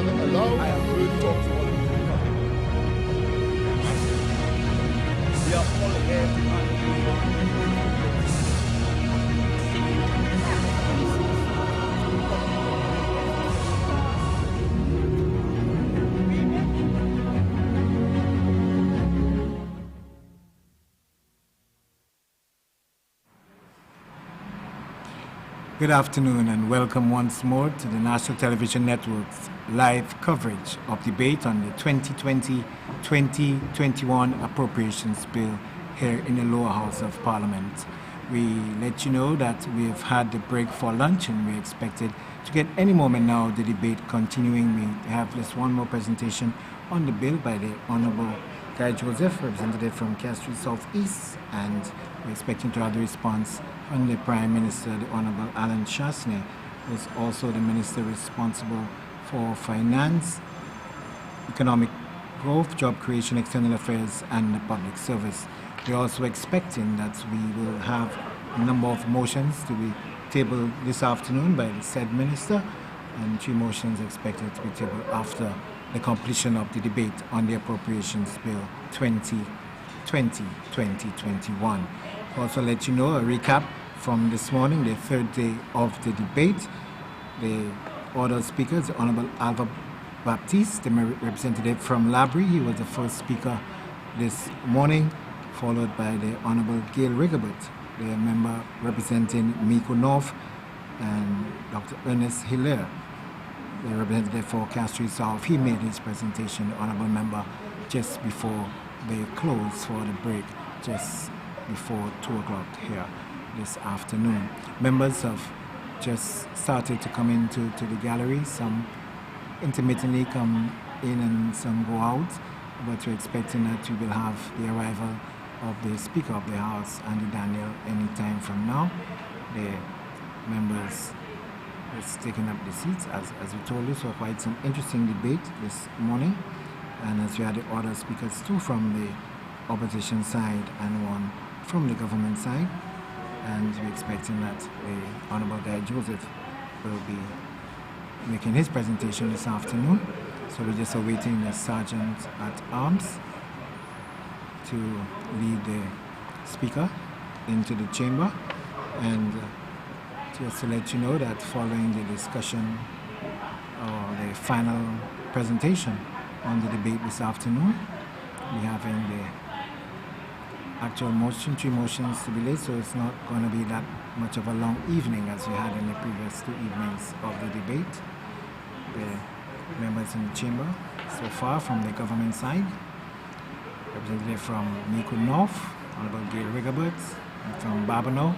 allow me to talk to all of you. We are all here Good afternoon and welcome once more to the National Television Network's live coverage of debate on the 2020-2021 Appropriations Bill here in the lower house of Parliament. We let you know that we have had the break for lunch and we're expected to get any moment now the debate continuing. We have just one more presentation on the bill by the Honourable Guy Joseph, representative from CASTRIES Southeast, and we're expecting to have the response from the Prime Minister, the Honourable Alan Chastanet, who is also the Minister responsible for Finance, Economic Growth, Job Creation, External Affairs, and the Public Service. We're also expecting that we will have a number of motions to be tabled this afternoon by the said Minister, and 3 motions expected to be tabled after the completion of the debate on the Appropriations Bill 2020-2021. Also let you know a recap from this morning, the 3rd day of the debate. The order speakers, the Honourable Alva Baptiste, the representative from Labrie. He was the first speaker this morning, followed by the Honourable Gail Rigobert, the member representing MICOUD North, and Dr. Ernest Hilaire, the representative for CASTRIES South. He made his presentation, the Honourable Member, just before they closed for the break, just before 2 o'clock here this afternoon. Members have just started to come into the gallery. Some intermittently come in and some go out, but we're expecting that we will have the arrival of the Speaker of the House, Andy Daniel, any time from now. The members is taking up the seats, as we told you, so quite some interesting debate this morning. And as we had the other speakers, 2 from the opposition side and 1 from the government side. And we're expecting that the Honourable Guy Joseph will be making his presentation this afternoon. So we're just awaiting the Sergeant at Arms to lead the Speaker into the chamber. And just to let you know that following the discussion or the final presentation on the debate this afternoon, we're having the actual motion, 3 motions to be laid, so it's not going to be that much of a long evening as we had in the previous 2 evenings of the debate. The members in the chamber so far from the government side, representative from MICOUD North, Honourable Gail Rigobert, and from Babonneau,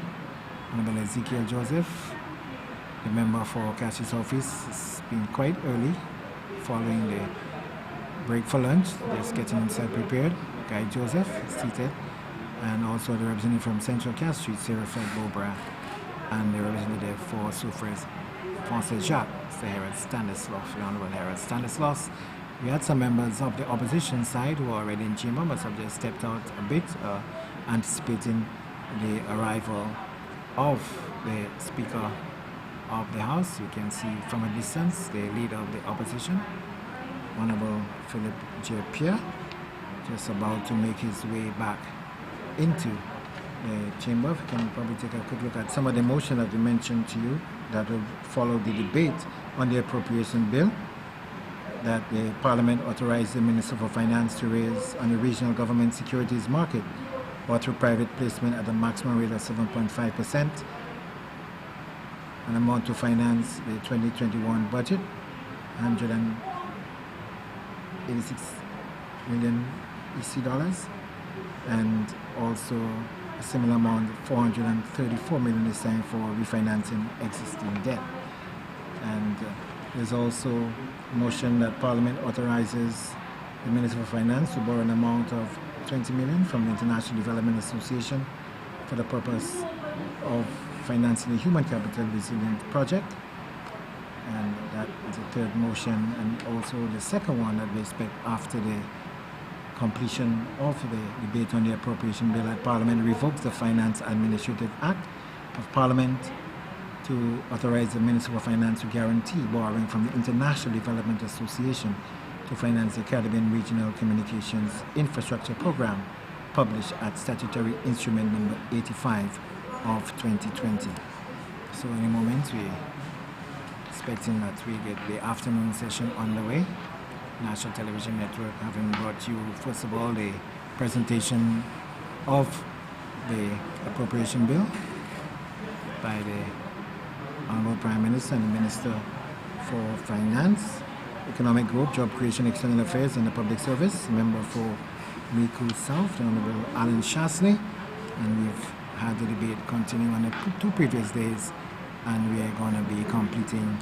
Honourable Ezekiel Joseph. The member for CASTRIES Southeast has been quite early following the break for lunch, just getting himself prepared. Guy Joseph is seated, and also the representative from Central CASTRIES, Sarah Bobra, and the representative for SOUFRIERE, Francis Jacques, the Harold Stanislaus, the Honourable Harold Stanislaus. We had some members of the opposition side who are already in chamber, but have just stepped out a bit, anticipating the arrival of the Speaker of the House. You can see from a distance the leader of the opposition, Honourable Philip J. Pierre, just about to make his way back into the chamber. We can probably take a quick look at some of the motion that we mentioned to you that will follow the debate on the appropriation bill, that the Parliament authorized the Minister for Finance to raise on the regional government securities market or through private placement at a maximum rate of 7.5%, an amount to finance the 2021 budget, 186 million EC dollars, and also a similar amount, 434 million this time, for refinancing existing debt. And there's also a motion that Parliament authorizes the Minister for Finance to borrow an amount of 20 million from the International Development Association for the purpose of financing the Human Capital Resilient Project. And that is the 3rd motion, and also the 2nd one that we expect after the completion of the debate on the appropriation bill, that Parliament revokes the Finance Administrative Act of Parliament to authorize the Minister for Finance to guarantee borrowing from the International Development Association to finance the Caribbean Regional Communications Infrastructure Program, published at Statutory Instrument number 85 of 2020. So any moment we're expecting that we get the afternoon session underway. National Television Network having brought you, first of all, the presentation of the appropriation bill by the Honorable Prime Minister and the Minister for Finance, Economic Growth, Job Creation, External Affairs and the Public Service, member for MICOUD South, the Honorable Alan Shasley, and we've had the debate continuing on the two previous days, and we are going to be completing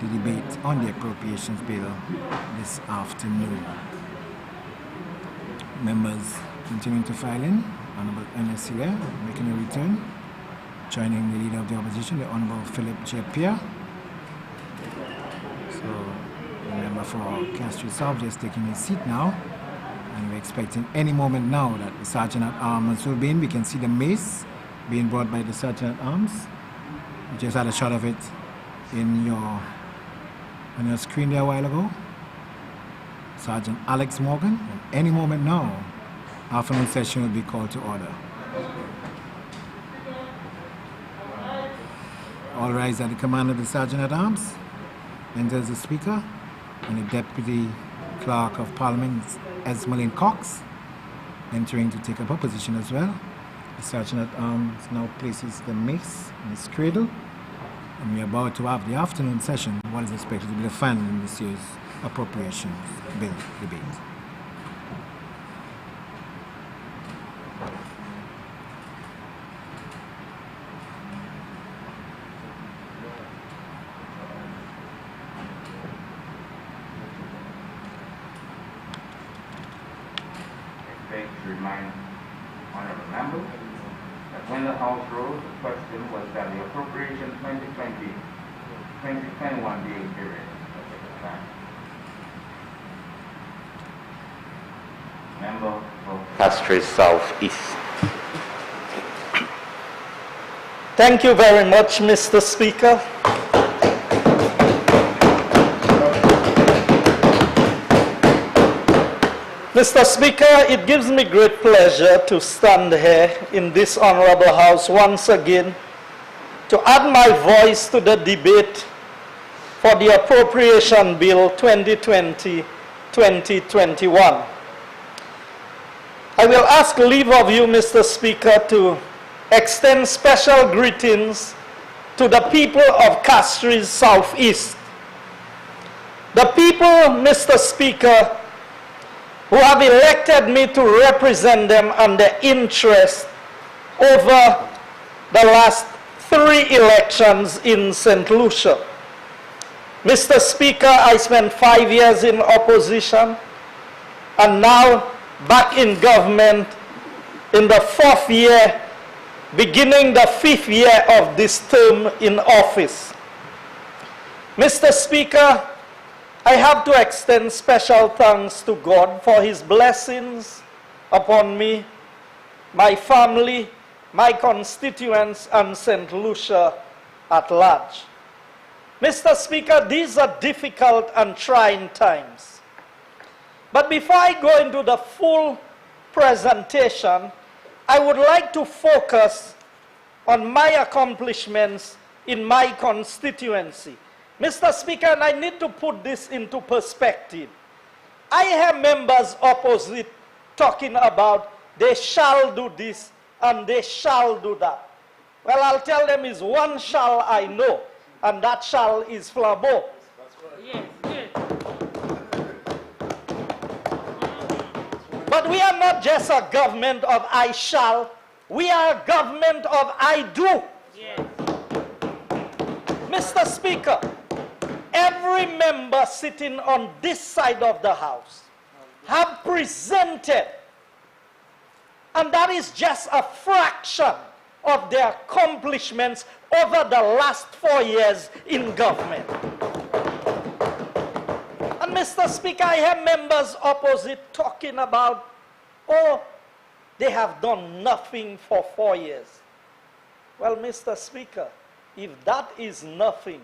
the debate on the appropriations bill this afternoon. Members continuing to file in. Honorable N.S. Hilaire making a return, joining the Leader of the Opposition, the Honorable Philip J. Pierre. So the member for CASTRIES South just taking his seat now, and we're expecting any moment now that the Sergeant at Arms will be in. We can see the mace being brought by the Sergeant at Arms. We just had a shot of it on your screen there a while ago. Sergeant Alex Morgan, and any moment now, afternoon session will be called to order. All rise at the command of the Sergeant at Arms. Enters the Speaker and the Deputy Clerk of Parliament, Esmeline Cox, entering to take up a position as well. The Sergeant at Arms now places the mace in his cradle, and we are about to have the afternoon session, what is expected to be the final in this year's appropriations bill debate. I beg to remind honorable members that when the House rose, the question was that the appropriation 2020-2021 being period. Member for CASTRIES South East. Thank you very much, Mr. Speaker. Mr. Speaker, it gives me great pleasure to stand here in this honorable house once again to add my voice to the debate for the Appropriation Bill 2020-2021. I will ask leave of you, Mr. Speaker, to extend special greetings to the people of CASTRIES Southeast. The people, Mr. Speaker, who have elected me to represent them and their interest over the last 3 elections in St. Lucia. Mr. Speaker, I spent 5 years in opposition and now back in government in the 4th year, beginning the 5th year of this term in office. Mr. Speaker, I have to extend special thanks to God for His blessings upon me, my family, my constituents, and St. Lucia at large. Mr. Speaker, these are difficult and trying times. But before I go into the full presentation, I would like to focus on my accomplishments in my constituency. Mr. Speaker, and I need to put this into perspective. I hear members opposite talking about they shall do this and they shall do that. Well, I'll tell them is one shall I know, and that shall is Flambeau. Yes, yes. But we are not just a government of I shall, we are a government of I do. Yes. Mr. Speaker, every member sitting on this side of the House have presented, and that is just a fraction of their accomplishments over the last 4 years in government. And Mr. Speaker, I have members opposite talking about, oh, they have done nothing for 4 years. Well, Mr. Speaker, If that is nothing,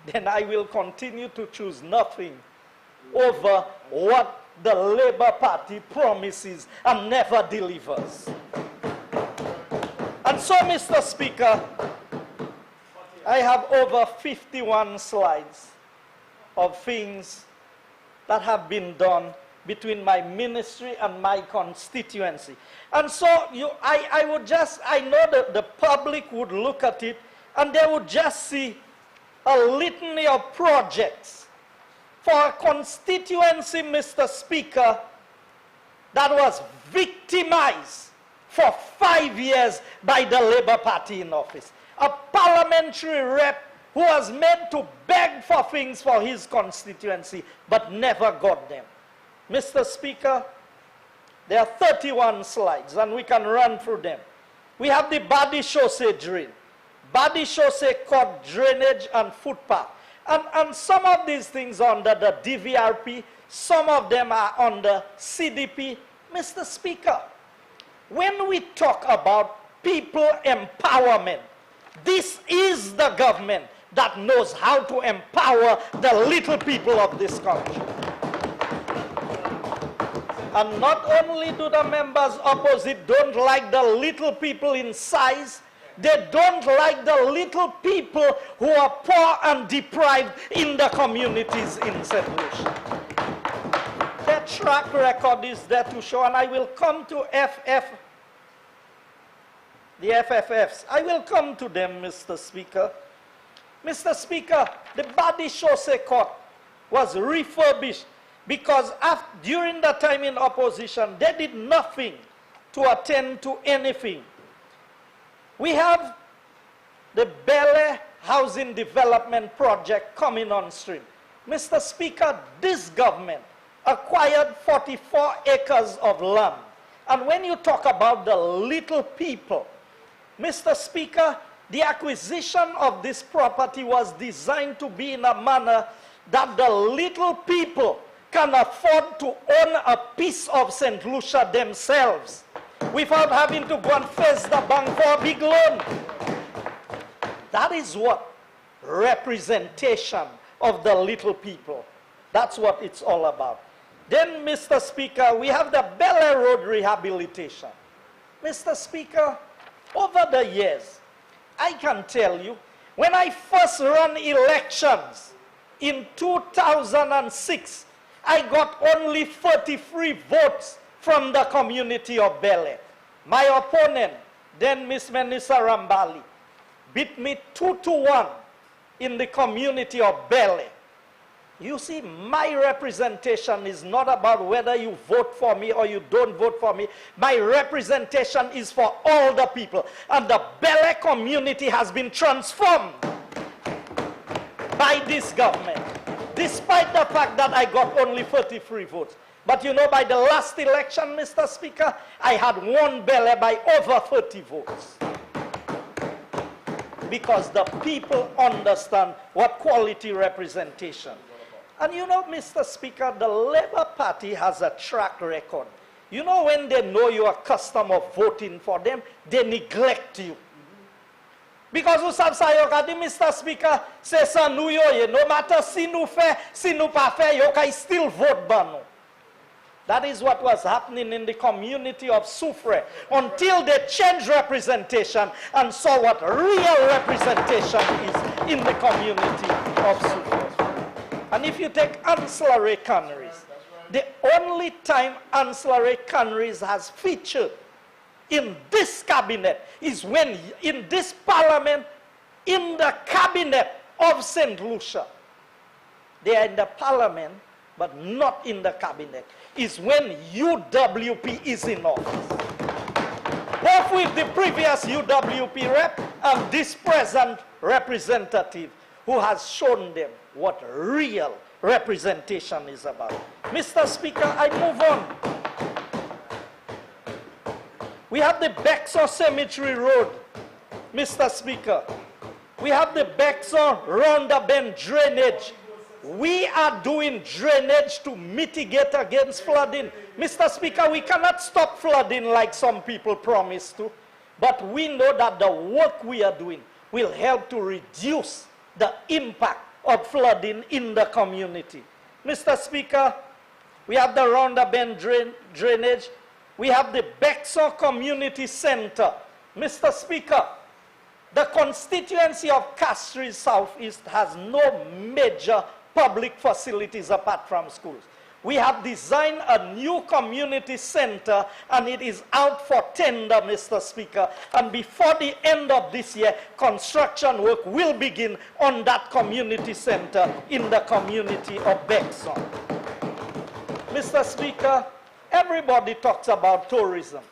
then I will continue to choose nothing over what the Labour Party promises and never delivers. And so, Mr. Speaker, I have over 51 slides of things that have been done between my ministry and my constituency. And so I know that the public would look at it and they would just see a litany of projects for a constituency, Mr. Speaker, that was victimized for 5 years by the Labour Party in office. A parliamentary rep who was made to beg for things for his constituency, but never got them. Mr. Speaker, there are 31 slides, and we can run through them. We have the Body Chaussee drain, Body Chaussee court drainage and footpath. And some of these things are under the DVRP, some of them are under CDP. Mr. Speaker, when we talk about people empowerment, this is the government that knows how to empower the little people of this country. And not only do the members opposite don't like the little people in size, they don't like the little people who are poor and deprived in the communities in St. Lucia. Their track record is there to show, and I will come to the FFFs. I will come to them, Mr. Speaker. Mr. Speaker, the Body Chaussee court was refurbished because during the time in opposition, they did nothing to attend to anything. We have the BELAIR housing development project coming on stream. Mr. Speaker, this government acquired 44 acres of land. And when you talk about the little people, Mr. Speaker, the acquisition of this property was designed to be in a manner that the little people can afford to own a piece of St. Lucia themselves without having to go and face the bank for a big loan. That is what representation of the little people. That's what it's all about. Then, Mr. Speaker, we have the BELAIR Road rehabilitation. Mr. Speaker, over the years, I can tell you, when I first ran elections in 2006, I got only 33 votes from the community of BELAIR. My opponent, then Miss Menisa Rambali, beat me 2-1 in the community of BELAIR. You see, my representation is not about whether you vote for me or you don't vote for me. My representation is for all the people. And the BELAIR community has been transformed by this government, despite the fact that I got only 33 votes. But you know, by the last election, Mr. Speaker, I had won BELAIR by over 30 votes. Because the people understand what quality representation. And you know, Mr. Speaker, the Labour Party has a track record. You know, when they know you are accustomed of voting for them, they neglect you. Because you say, Mr. Speaker, say no matter si nous fait, si nous pas fait, you can still vote bano. That is what was happening in the community of SOUFRIERE until they changed representation and saw what real representation is in the community of SOUFRIERE. And if you take ancillary canneries, the only time ancillary canneries has featured in this cabinet is when in this parliament, in the cabinet of St. Lucia. They are in the parliament, but not in the cabinet. Is when UWP is in office. Both with the previous UWP rep and this present representative who has shown them what real representation is about. Mr. Speaker, I move on. We have the Bexar Cemetery Road, Mr. Speaker. We have the Bexar Roundabout drainage. We are doing drainage to mitigate against flooding. Mr. Speaker, we cannot stop flooding like some people promise to, but we know that the work we are doing will help to reduce the impact of flooding in the community. Mr. Speaker, we have the Ronda Bend drainage. We have the Bexar Community Center. Mr. Speaker, the constituency of Castries Southeast has no major public facilities apart from schools. We have designed a new community center and it is out for tender, Mr. Speaker. And before the end of this year, construction work will begin on that community center in the community of Bexar. Mr. Speaker, everybody talks about tourism.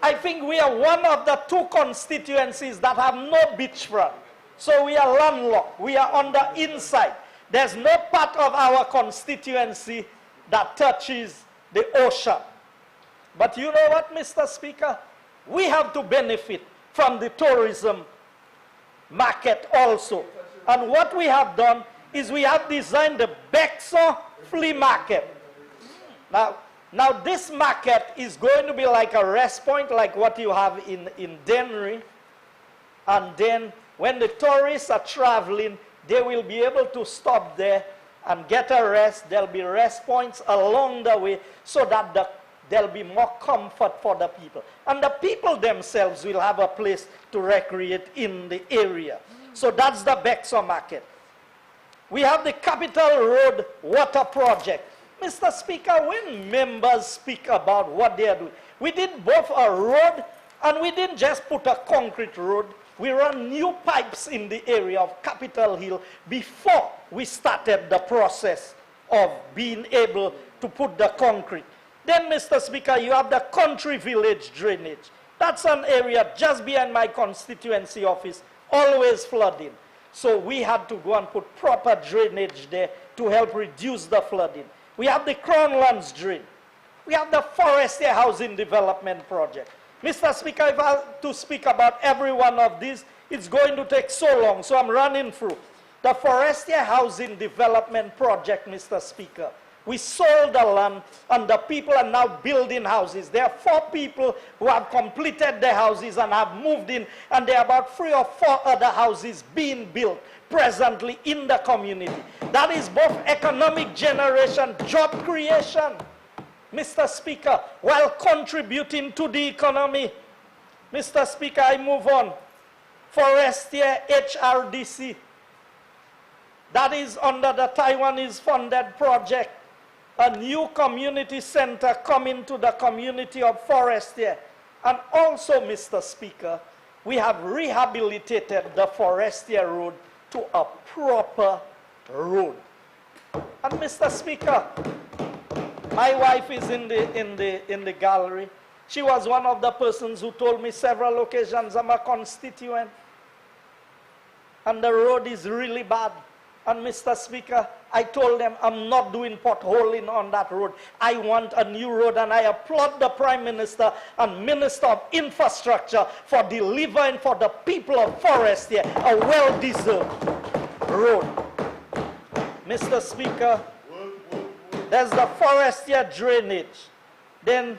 I think we are one of the 2 constituencies that have no beachfront. So we are landlocked. We are on the inside. There's no part of our constituency that touches the ocean. But you know what, Mr. Speaker? We have to benefit from the tourism market also. And what we have done is we have designed the Bexar Flea Market. Now this market is going to be like a rest point, like what you have in DENIS. And then when the tourists are traveling, they will be able to stop there and get a rest. There'll be rest points along the way so that there'll be more comfort for the people. And the people themselves will have a place to recreate in the area. So that's the Bexar market. We have the Capital Road Water Project. Mr. Speaker, when members speak about what they are doing, we did both a road and we didn't just put a concrete road. We ran new pipes in the area of Capitol Hill before we started the process of being able to put the concrete. Then, Mr. Speaker, you have the country village drainage. That's an area just behind my constituency office, always flooding. So we had to go and put proper drainage there to help reduce the flooding. We have the CROWNLANDS drain. We have the FORESTIERRE Housing Development Project. Mr. Speaker, if I have to speak about every one of these, it's going to take so long, so I'm running through. The FORESTIERRE Housing Development Project, Mr. Speaker, we sold the land and the people are now building houses. There are 4 people who have completed their houses and have moved in, and there are about 3 or 4 other houses being built presently in the community. That is both economic generation, job creation, Mr. Speaker, while contributing to the economy. Mr. Speaker, I move on. FORESTIERRE HRDC. That is under the Taiwanese funded project. A new community center coming to the community of FORESTIERRE. And also, Mr. Speaker, we have rehabilitated the FORESTIERRE road to a proper road. And Mr. Speaker, my wife is in the gallery. She was one of the persons who told me several occasions I'm a constituent. And the road is really bad. And Mr. Speaker, I told them I'm not doing potholing on that road. I want a new road, and I applaud the Prime Minister and Minister of Infrastructure for delivering for the people of FORESTIERRE a well-deserved road. Mr. Speaker, there's the FORESTIERRE drainage. Then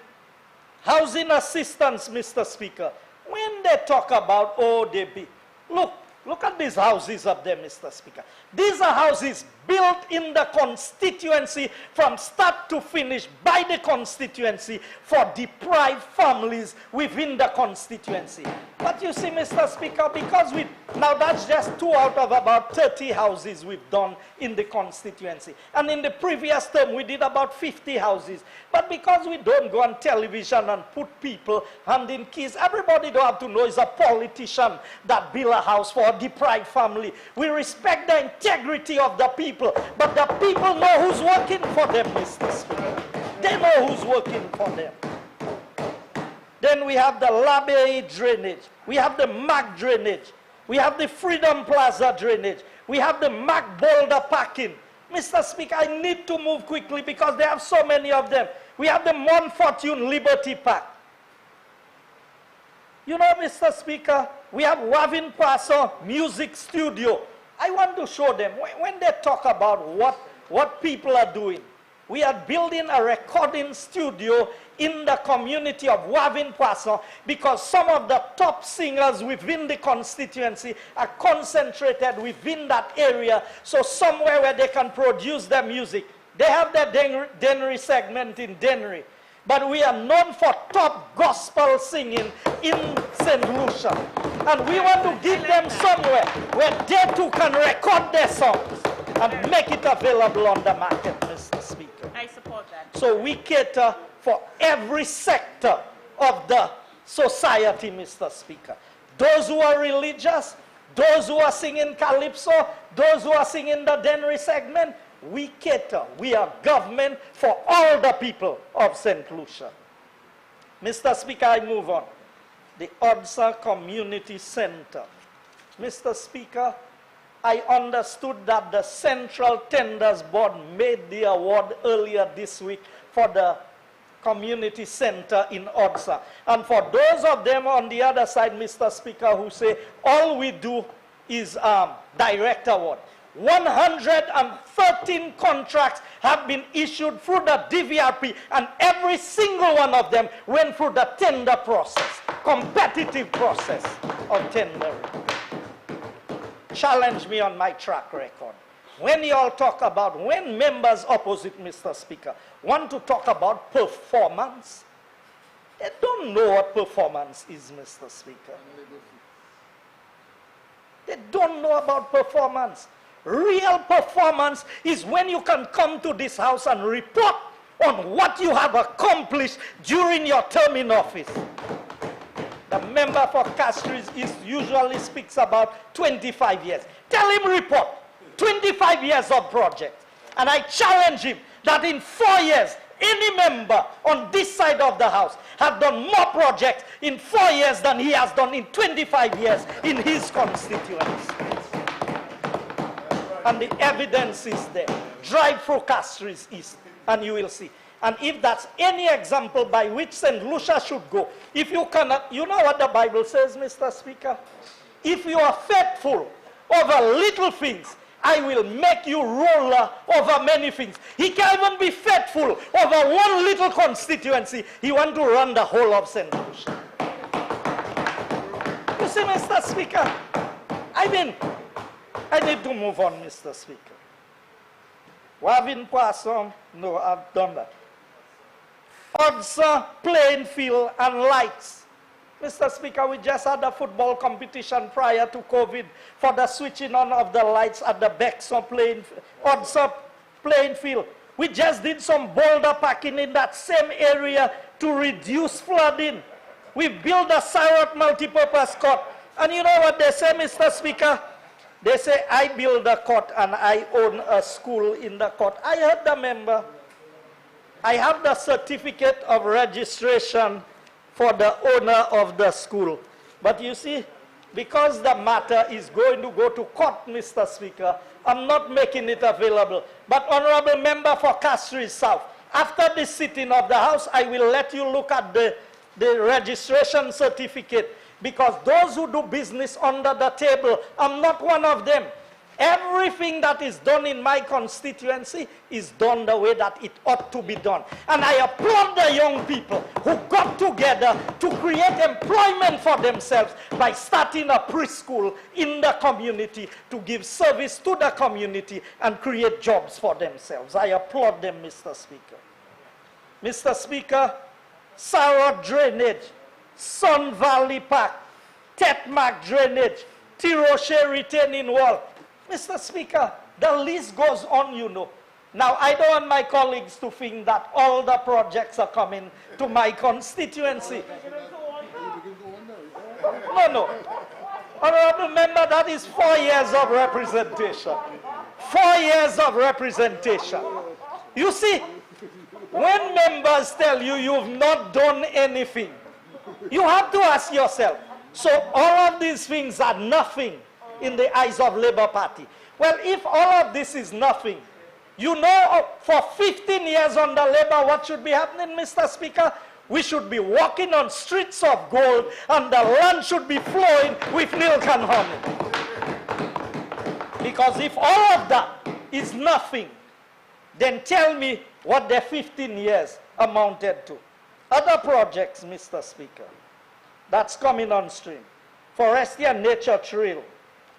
housing assistance, Mr. Speaker. When they talk about ODB, look at these houses up there, Mr. Speaker. These are houses built in the constituency from start to finish by the constituency for deprived families within the constituency. But you see, Mr. Speaker, because now that's just 2 out of about 30 houses we've done in the constituency. And in the previous term, we did about 50 houses. But because we don't go on television and put people handing keys, everybody don't have to know is a politician that built a house for a deprived family. We respect the integrity of the people, but the people know who's working for them, Mr. Speaker. They know who's working for them. Then we have the Labe drainage. We have the Mac drainage. We have the Freedom Plaza drainage. We have the Mac Boulder parking. Mr. Speaker, I need to move quickly because there are so many of them. We have the Montfortune Liberty Park. You know, Mr. Speaker, we have Wavin Paso Music Studio. I want to show them, when they talk about what people are doing, we are building a recording studio in the community of Wavin Poisson because some of the top singers within the constituency are concentrated within that area. So somewhere where they can produce their music. They have their Dennery segment in Dennery. But we are known for top gospel singing in St. Lucia. And we want to give them somewhere where they too can record their songs and make it available on the market, Mr. Speaker. I support that. So we cater for every sector of the society, Mr. Speaker. Those who are religious, those who are singing calypso, those who are singing the Dennery segment, we cater. We are government for all the people of St. Lucia. Mr. Speaker, I move on. The ODSAN Community Center. Mr. Speaker, I understood that the Central Tenders Board made the award earlier this week for the community center in ODSAN. And for those of them on the other side, Mr. Speaker, who say all we do is direct award. 113 contracts have been issued through the DVRP, and every single one of them went through the tender process, competitive process of tendering. Challenge me on my track record. When you all talk about, when members opposite, Mr. Speaker, want to talk about performance, they don't know what performance is, Mr. Speaker. They don't know about performance. Real performance is when you can come to this house and report on what you have accomplished during your term in office. The member for CASTRIES usually speaks about 25 years. Tell him report 25 years of projects. And I challenge him that in 4 years, any member on this side of the house have done more projects in 4 years than he has done in 25 years in his constituency. And the evidence is there. Drive through CASTRIES East and you will see. And if that's any example by which St. Lucia should go, if you cannot, you know what the Bible says, Mr. Speaker? If you are faithful over little things, I will make you ruler over many things. He can't even be faithful over one little constituency. He wants to run the whole of St. Lucia. You see, Mr. Speaker, I need to move on, Mr. Speaker. Wavin Poisson, no, I've done that. ODSAN, playing field and lights. Mr. Speaker, we just had a football competition prior to COVID for the switching on of the lights at the Bexon ODSAN playing field. We just did some boulder packing in that same area to reduce flooding. We built a SARROT multipurpose court. And you know what they say, Mr. Speaker? They say, I build a court and I own a school in the court. I heard the member. I have the certificate of registration for the owner of the school. But you see, because the matter is going to go to court, Mr. Speaker, I'm not making it available. But Honorable Member for CASTRIES South, after this sitting of the House, I will let you look at the registration certificate. Because those who do business under the table, I'm not one of them. Everything that is done in my constituency is done the way that it ought to be done. And I applaud the young people who got together to create employment for themselves by starting a preschool in the community to give service to the community and create jobs for themselves. I applaud them, Mr. Speaker. Mr. Speaker, SARROT drainage, Sun Valley Park, Tetmac drainage, Rocher retaining wall. Mr. Speaker, the list goes on, you know. Now, I don't want my colleagues to think that all the projects are coming to my constituency. No. Honorable Member, that is 4 years of representation. 4 years of representation. You see, when members tell you you've not done anything, you have to ask yourself, so all of these things are nothing in the eyes of Labour Party. Well, if all of this is nothing, you know, for 15 years under Labour, what should be happening, Mr. Speaker? We should be walking on streets of gold, and the land should be flowing with milk and honey. Because if all of that is nothing, Then tell me what their 15 years amounted to. Other projects, Mr. Speaker, that's coming on stream. Forestier Nature Trail.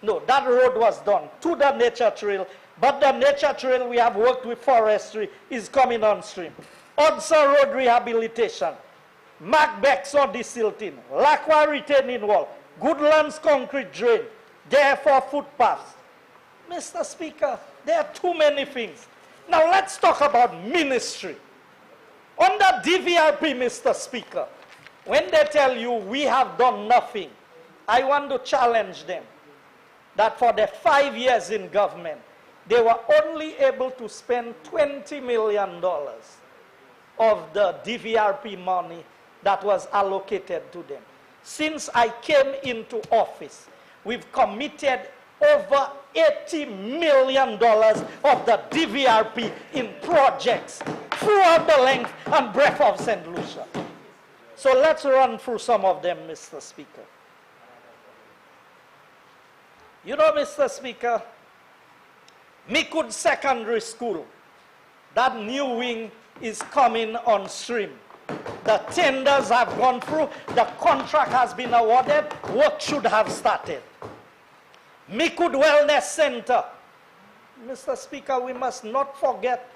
No, that road was done to the nature trail, but the nature trail we have worked with forestry is coming on stream. ODSAN Road Rehabilitation, Macbexon Desilting, Lacqua Retaining Wall, Goodlands Concrete Drain, therefore footpaths. Mr. Speaker, there are too many things. Now let's talk about ministry. Under DVRP, Mr. Speaker, when they tell you we have done nothing, I want to challenge them that for the 5 years in government, they were only able to spend $20 million of the DVRP money that was allocated to them. Since I came into office, we've committed over $80 million of the DVRP in projects throughout the length and breadth of St. Lucia. So let's run through some of them, Mr. Speaker. You know, Mr. Speaker, MICOUD Secondary School, that new wing is coming on stream. The tenders have gone through, the contract has been awarded, work should have started. MICOUD Wellness Center. Mr. Speaker, we must not forget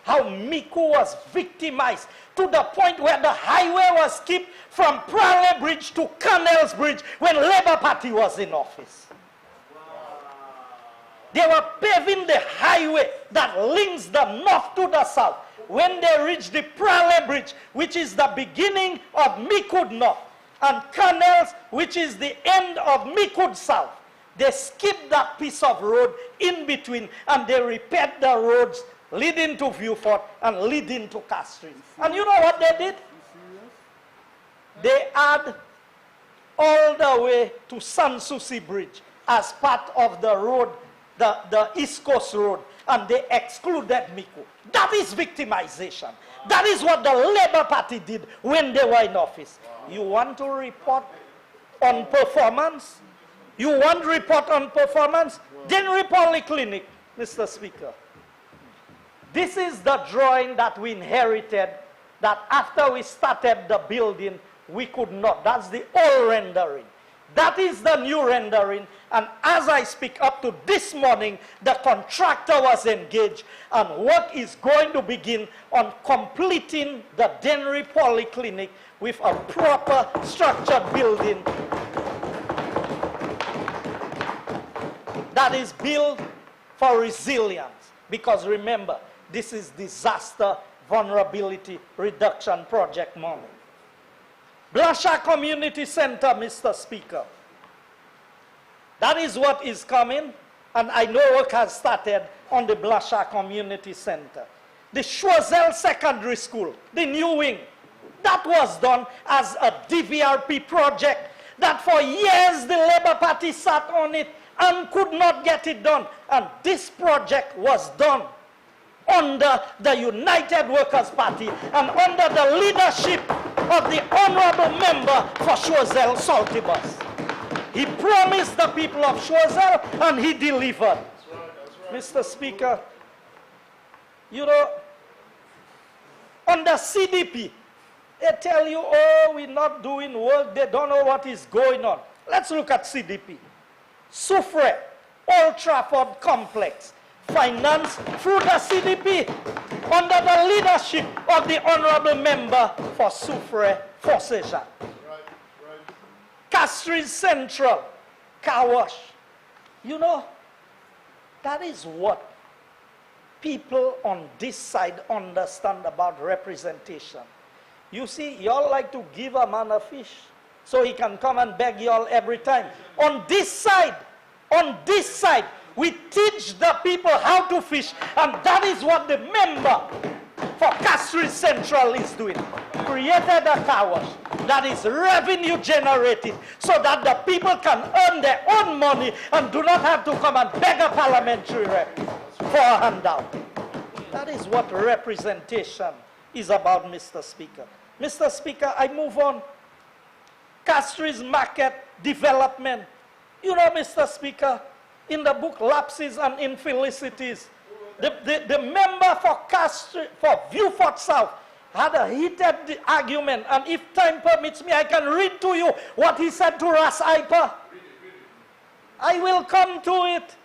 how MICOUD was victimized to the point where the highway was skipped from Prale Bridge to Connell's Bridge when Labour Party was in office. They were paving the highway that links the north to the south. When they reached the Prale Bridge, which is the beginning of MICOUD North, and Connell's, which is the end of MICOUD South, they skipped that piece of road in between, and they repaired the roads leading to Viewfort and leading to Castries. And you know what they did? They add all the way to Sanssouci Bridge as part of the road, the East Coast Road, and they excluded MICOUD. That is victimization. That is what the Labour Party did when they were in office. You want to report on performance? You want to report on performance? Then Polyclinic, Mr. Speaker. This is the drawing that we inherited, that after we started the building, we could not. That's the old rendering. That is the new rendering, and as I speak up to this morning, the contractor was engaged, and work is going to begin on completing the Dennery Polyclinic with a proper structured building that is built for resilience. Because remember, this is disaster vulnerability reduction project money. Blanchard Community Center, Mr. Speaker. That is what is coming, and I know work has started on the Blanchard Community Center. The CHOSIUEL Secondary School, the new wing, that was done as a DVRP project that for years the Labour Party sat on it and could not get it done. And this project was done under the United Workers' Party and under the leadership of the honorable member for CHOSIUEL, Saltibus. He promised the people of CHOSIUEL and he delivered. That's right. Mr. Speaker, you know, under CDP, they tell you, oh, we're not doing work, they don't know what is going on. Let's look at CDP. SOUFRIERE, Old Trafford Complex, financed through the CDP under the leadership of the honorable member for SOUFRIERE, Forseja. Castries Central, car wash. You know, that is what people on this side understand about representation. You see, y'all like to give a man a fish so he can come and beg y'all every time. On this side, we teach the people how to fish, and that is what the member for Castries Central is doing. Created a car wash that is revenue generated so that the people can earn their own money and do not have to come and beg a parliamentary rep for a handout. That is what representation is about, Mr. Speaker. Mr. Speaker, I move on. Castries Market Development. You know, Mr. Speaker, in the book Lapses and Infelicities, The member for Viewfort South had a heated argument, and if time permits me, I can read to you what he said to Ras Iper. I will come to it.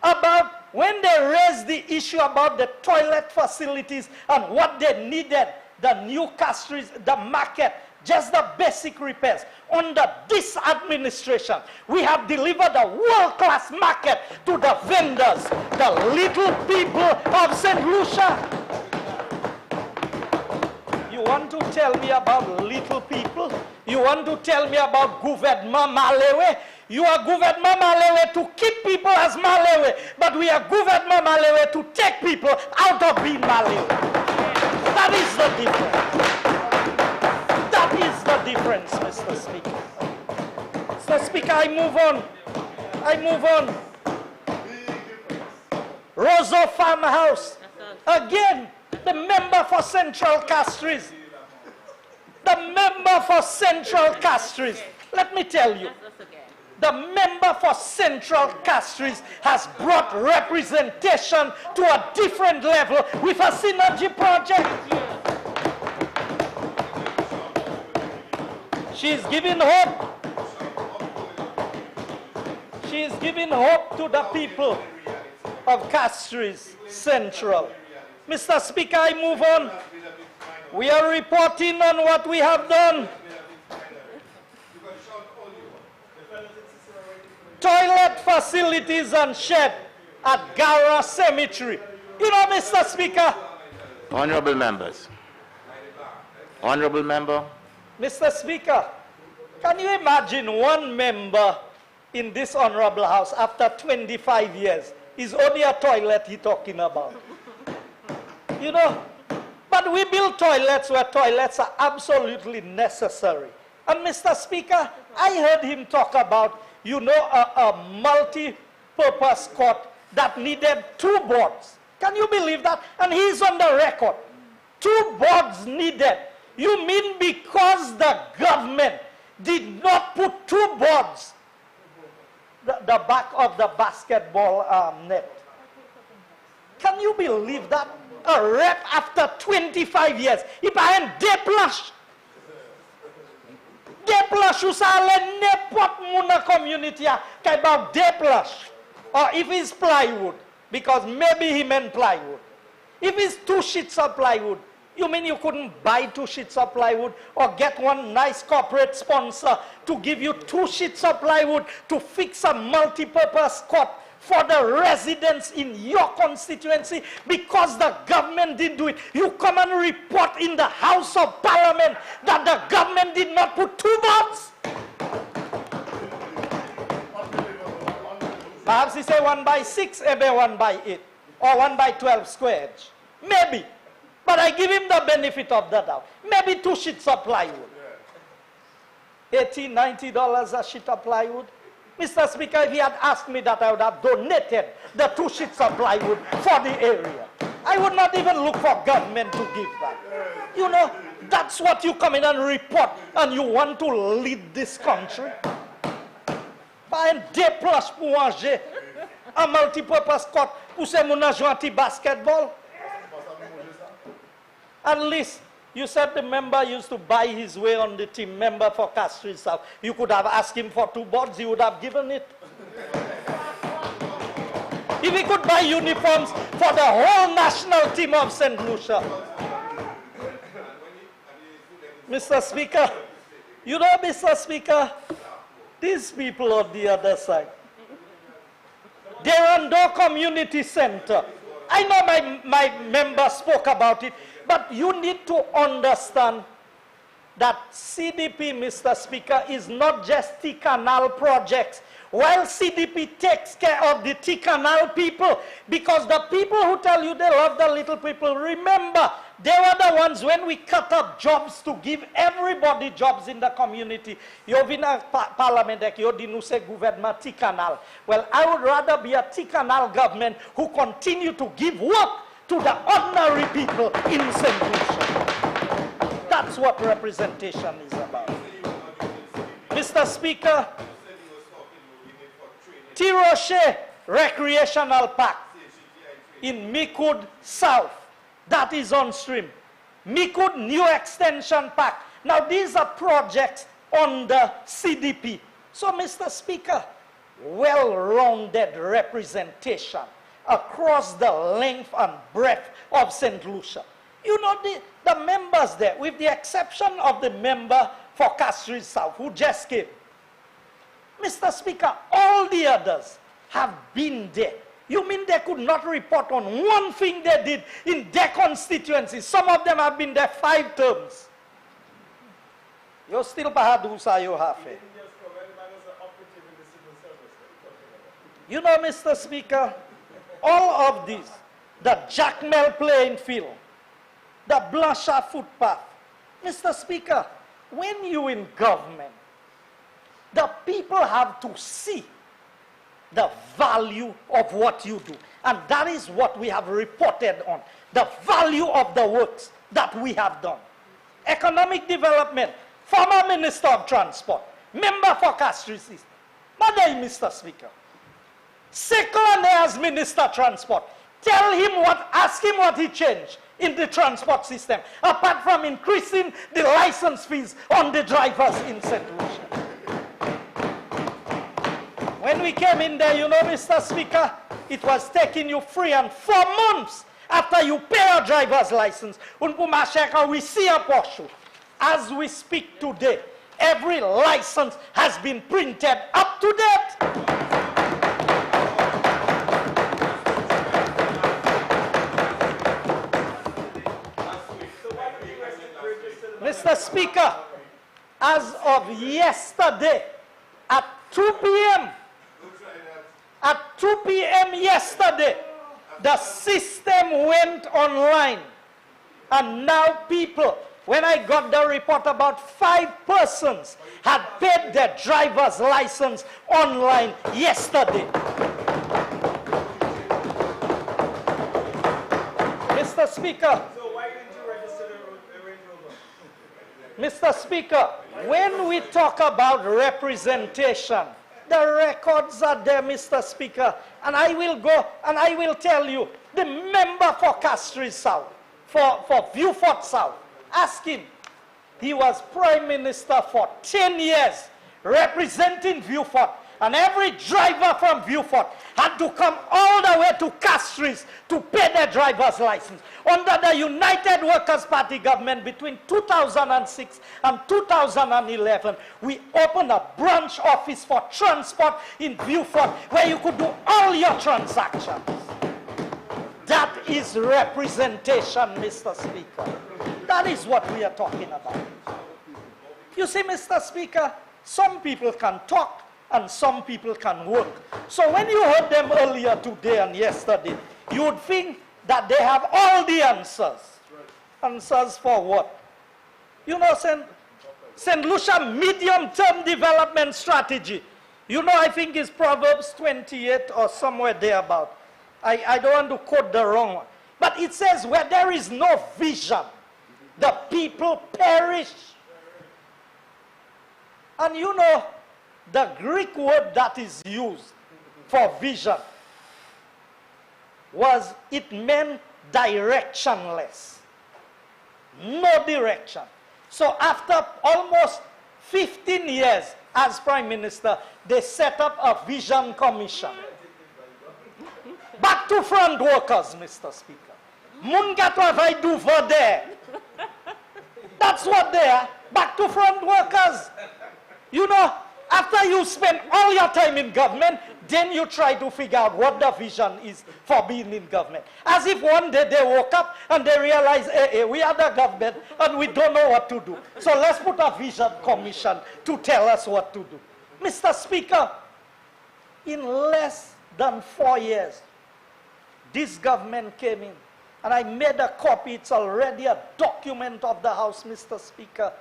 About when they raised the issue about the toilet facilities and what they needed, the new castries, the market, just the basic repairs. Under this administration, we have delivered a world-class market to the vendors, the little people of St. Lucia. You want to tell me about little people? You want to tell me about gouvernement Malewe? You are gouvernement Malewe to keep people as Malewe, but we are gouvernement Malewe to take people out of being Malewe. That is the difference. That is the difference, Mr. Speaker. Mr. Speaker, I move on. I move on. Roseau Farmhouse. Again, the member for Central Castries. The member for Central Castries. Let me tell you. The member for Central Castries has brought representation to a different level with a synergy project. She's giving hope. She's giving hope to the people of Castries Central. Mr. Speaker, I move on. We are reporting on what we have done. Toilet facilities and shed at Garra Cemetery. You know, Mr. Speaker. Honorable members. Honorable member. Mr. Speaker, can you imagine one member in this honorable house after 25 years is only a toilet he's talking about? You know, but we build toilets where toilets are absolutely necessary. And Mr. Speaker, I heard him talk about, you know, a multi-purpose court that needed 2 boards. Can you believe that? And he's on the record. 2 boards needed. You mean because the government did not put 2 boards, the back of the basketball net? Can you believe that? A rep after 25 years. If I am déplush. Déplush, you say, n'importe mon community qui about déplush. Or if it's plywood, because maybe he meant plywood. If it's 2 sheets of plywood, you mean you couldn't buy 2 sheets of plywood or get one nice corporate sponsor to give you 2 sheets of plywood to fix a multi-purpose court for the residents in your constituency because the government didn't do it? You come and report in the House of Parliament that the government did not put 2 boards. Perhaps he say 1/6, maybe 1/8, or 1/12 square inch. Maybe. But I give him the benefit of the doubt. Maybe 2 sheets of plywood. $80, $90 a sheet of plywood. Mr. Speaker, if he had asked me that, I would have donated the 2 sheets of plywood for the area. I would not even look for government to give that. You know, that's what you come in and report, and you want to lead this country. Pas un déplace pour manger, un multi-purpose court pour ces moun jouer anti-basketball. At least, you said the member used to buy his way on the team, member for Castries South. You could have asked him for 2 boards, he would have given it. If he could buy uniforms for the whole national team of St. Lucia. Mr. Speaker, you know, Mr. Speaker, these people on the other side, Derando Community Center. I know my member spoke about it, but you need to understand that CDP, Mr. Speaker, is not just T-Canal projects. While CDP takes care of the T-Canal people, because the people who tell you they love the little people, remember, they were the ones when we cut up jobs to give everybody jobs in the community. You have in a parliament, you didn't say government T-Canal. Well, I would rather be a T-Canal government who continue to give work to the ordinary people in St. Lucia. That's what representation is about. Mr. Speaker, T. Rocher Recreational Park. in MICOUD South, that is on stream. MICOUD New Extension Park. Now these are projects on the CDP. So Mr. Speaker, well-rounded representation across the length and breadth of St. Lucia. You know, the members there, with the exception of the member for Castries South, who just came. Mr. Speaker, all the others have been there. You mean they could not report on one thing they did in their constituency? Some of them have been there 5 terms. You're still Bahadusa, you have it. You know, Mr. Speaker, all of these, the Jackmel playing field, the BLANCHARD footpath. Mr. Speaker, when you in government, the people have to see the value of what you do. And that is what we have reported on. The value of the works that we have done. Economic development, former Minister of Transport, member for Castries East. Mr. Speaker. Second as Minister of Transport. Tell him what, ask him what he changed in the transport system, apart from increasing the license fees on the drivers in St. Lucia. When we came in there, you know, Mr. Speaker, it was taking you 3 and 4 months after you pay your driver's license. We see a Porsche. As we speak today, every license has been printed up to date. Mr. Speaker, as of yesterday, at 2 p.m., at 2 p.m. yesterday, the system went online. And now people, when I got the report, about 5 persons had paid their driver's license online yesterday. Mr. Speaker. So why didn't you register the Range Rover? Mr. Speaker, when we talk about representation, the records are there, Mr. Speaker. And I will go and I will tell you, the member for Castries South, for Viewfort South, ask him. He was Prime Minister for 10 years, representing Viewfort. And every driver from Viewfort had to come all the way to Castries to pay their driver's license. Under the United Workers' Party government between 2006 and 2011, we opened a branch office for transport in Viewfort where you could do all your transactions. That is representation, Mr. Speaker. That is what we are talking about. You see, Mr. Speaker, some people can talk and some people can work. So when you heard them earlier today and yesterday, you would think that they have all the answers. Answers for what? You know, St. Lucia medium-term development strategy. You know, I think it's Proverbs 28 or somewhere thereabout. I don't want to quote the wrong one. But it says, where there is no vision, the people perish. And you know, the Greek word that is used for vision it meant directionless. No direction. So after almost 15 years as Prime Minister, they set up a vision commission. Back to front workers, Mr. Speaker. Mungatwa do for there. That's what they are. Back to front workers. You know, after you spend all your time in government, then you try to figure out what the vision is for being in government. As if one day they woke up and they realize, hey, we are the government and we don't know what to do. So let's put a vision commission to tell us what to do. Mr. Speaker, in less than 4 years, this government came in. And I made a copy. It's already a document of the House, Mr. Speaker.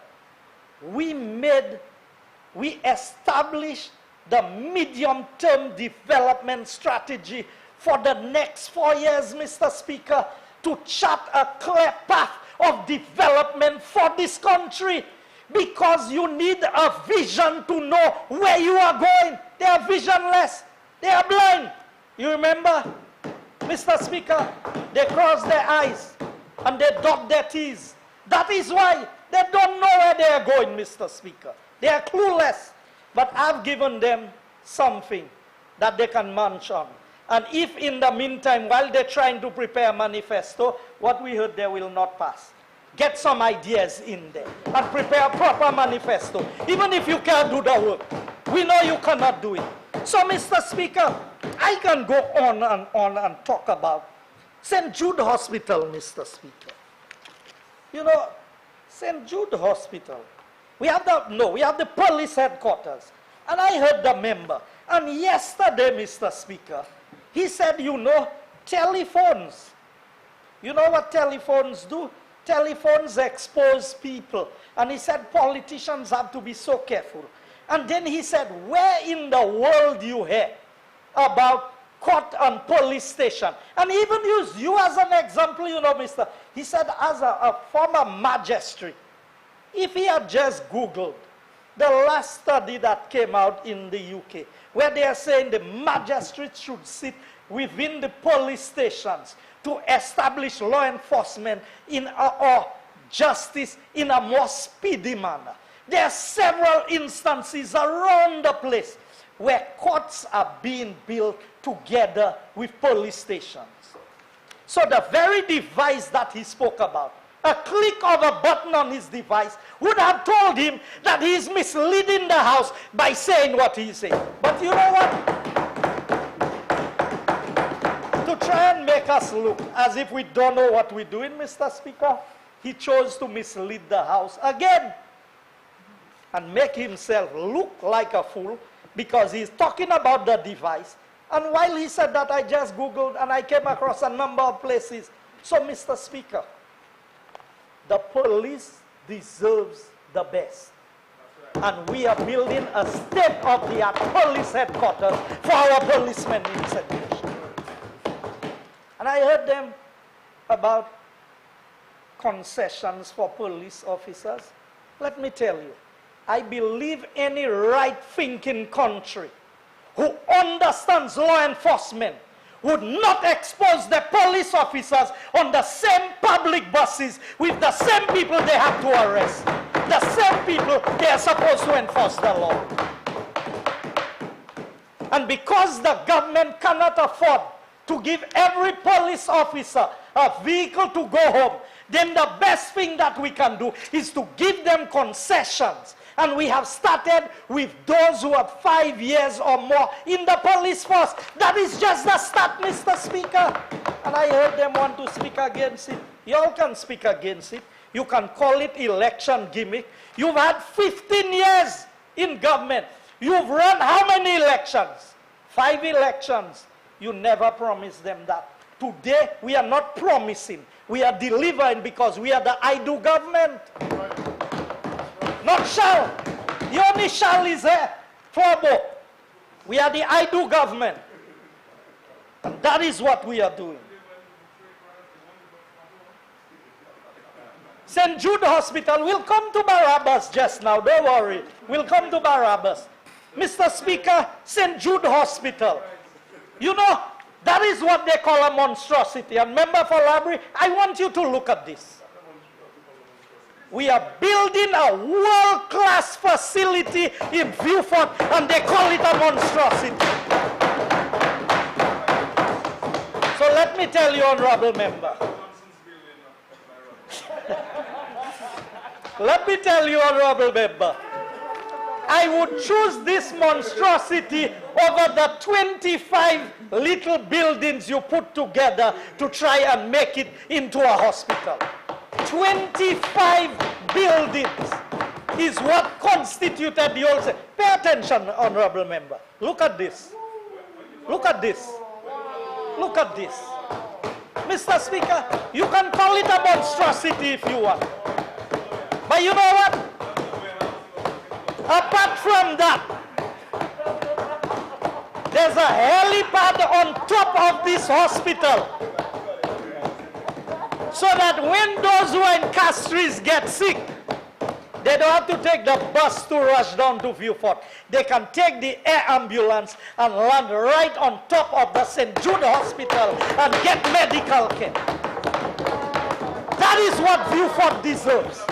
We established the medium-term development strategy for the next 4 years, Mr. Speaker, to chart a clear path of development for this country. Because you need a vision to know where you are going. They are visionless. They are blind. You remember? Mr. Speaker, they cross their eyes and they dot their T's. That is why they don't know where they are going, Mr. Speaker. They are clueless. But I've given them something that they can munch on. And if in the meantime, while they're trying to prepare a manifesto, what we heard there will not pass. Get some ideas in there and prepare a proper manifesto. Even if you can't do the work, we know you cannot do it. So, Mr. Speaker, I can go on and talk about St. Jude Hospital, Mr. Speaker. You know, St. Jude Hospital, we have the police headquarters. And I heard the member. And yesterday, Mr. Speaker, he said, you know, telephones. You know what telephones do? Telephones expose people. And he said politicians have to be so careful. And then he said, where in the world you hear about court and police station? And he even used you as an example, you know, Mr. He said, as a former magistrate, if he had just Googled the last study that came out in the UK, where they are saying the magistrates should sit within the police stations to establish law enforcement or justice in a more speedy manner. There are several instances around the place where courts are being built together with police stations. So the very device that he spoke about, a click of a button on his device would have told him that he is misleading the House by saying what he is saying. But you know what? To try and make us look as if we don't know what we're doing, Mr. Speaker, he chose to mislead the House again and make himself look like a fool because he's talking about the device. And while he said that, I just Googled and I came across a number of places. So, Mr. Speaker, the police deserves the best. And we are building a state-of-the-art police headquarters for our policemen in St. Lucia. And I heard them about concessions for police officers. Let me tell you, I believe any right-thinking country who understands law enforcement would not expose the police officers on the same public buses with the same people they have to arrest, the same people they are supposed to enforce the law. And because the government cannot afford to give every police officer a vehicle to go home, then the best thing that we can do is to give them concessions. And we have started with those who have 5 years or more in the police force. That is just the start, Mr. Speaker. And I heard them want to speak against it. You all can speak against it. You can call it election gimmick. You've had 15 years in government. You've run how many elections? 5 elections. You never promised them that. Today, we are not promising. We are delivering because we are the I do government. Not shall. The only shall is here. Forbo. We are the I do government. And that is what we are doing. St. Jude Hospital, we'll come to Barabbas just now. Don't worry. We'll come to Barabbas. Mr. Speaker, St. Jude Hospital. You know, that is what they call a monstrosity. And member for library, I want you to look at this. We are building a world-class facility in Beaufort, and they call it a monstrosity. So let me tell you, honorable member. Let me tell you, honorable member. I would choose this monstrosity over the 25 little buildings you put together to try and make it into a hospital. 25 buildings is what constituted the old. Pay attention, honorable member. Look at this. Look at this. Look at this. Mr. Speaker, you can call it a monstrosity if you want. But you know what? Apart from that, there's a helipad on top of this hospital. So that when those who are in CASTRIES get sick, They don't have to take the bus to rush down to Viewfort. They can take the air ambulance and land right on top of the St. Jude Hospital and get medical care. That is what Viewfort deserves.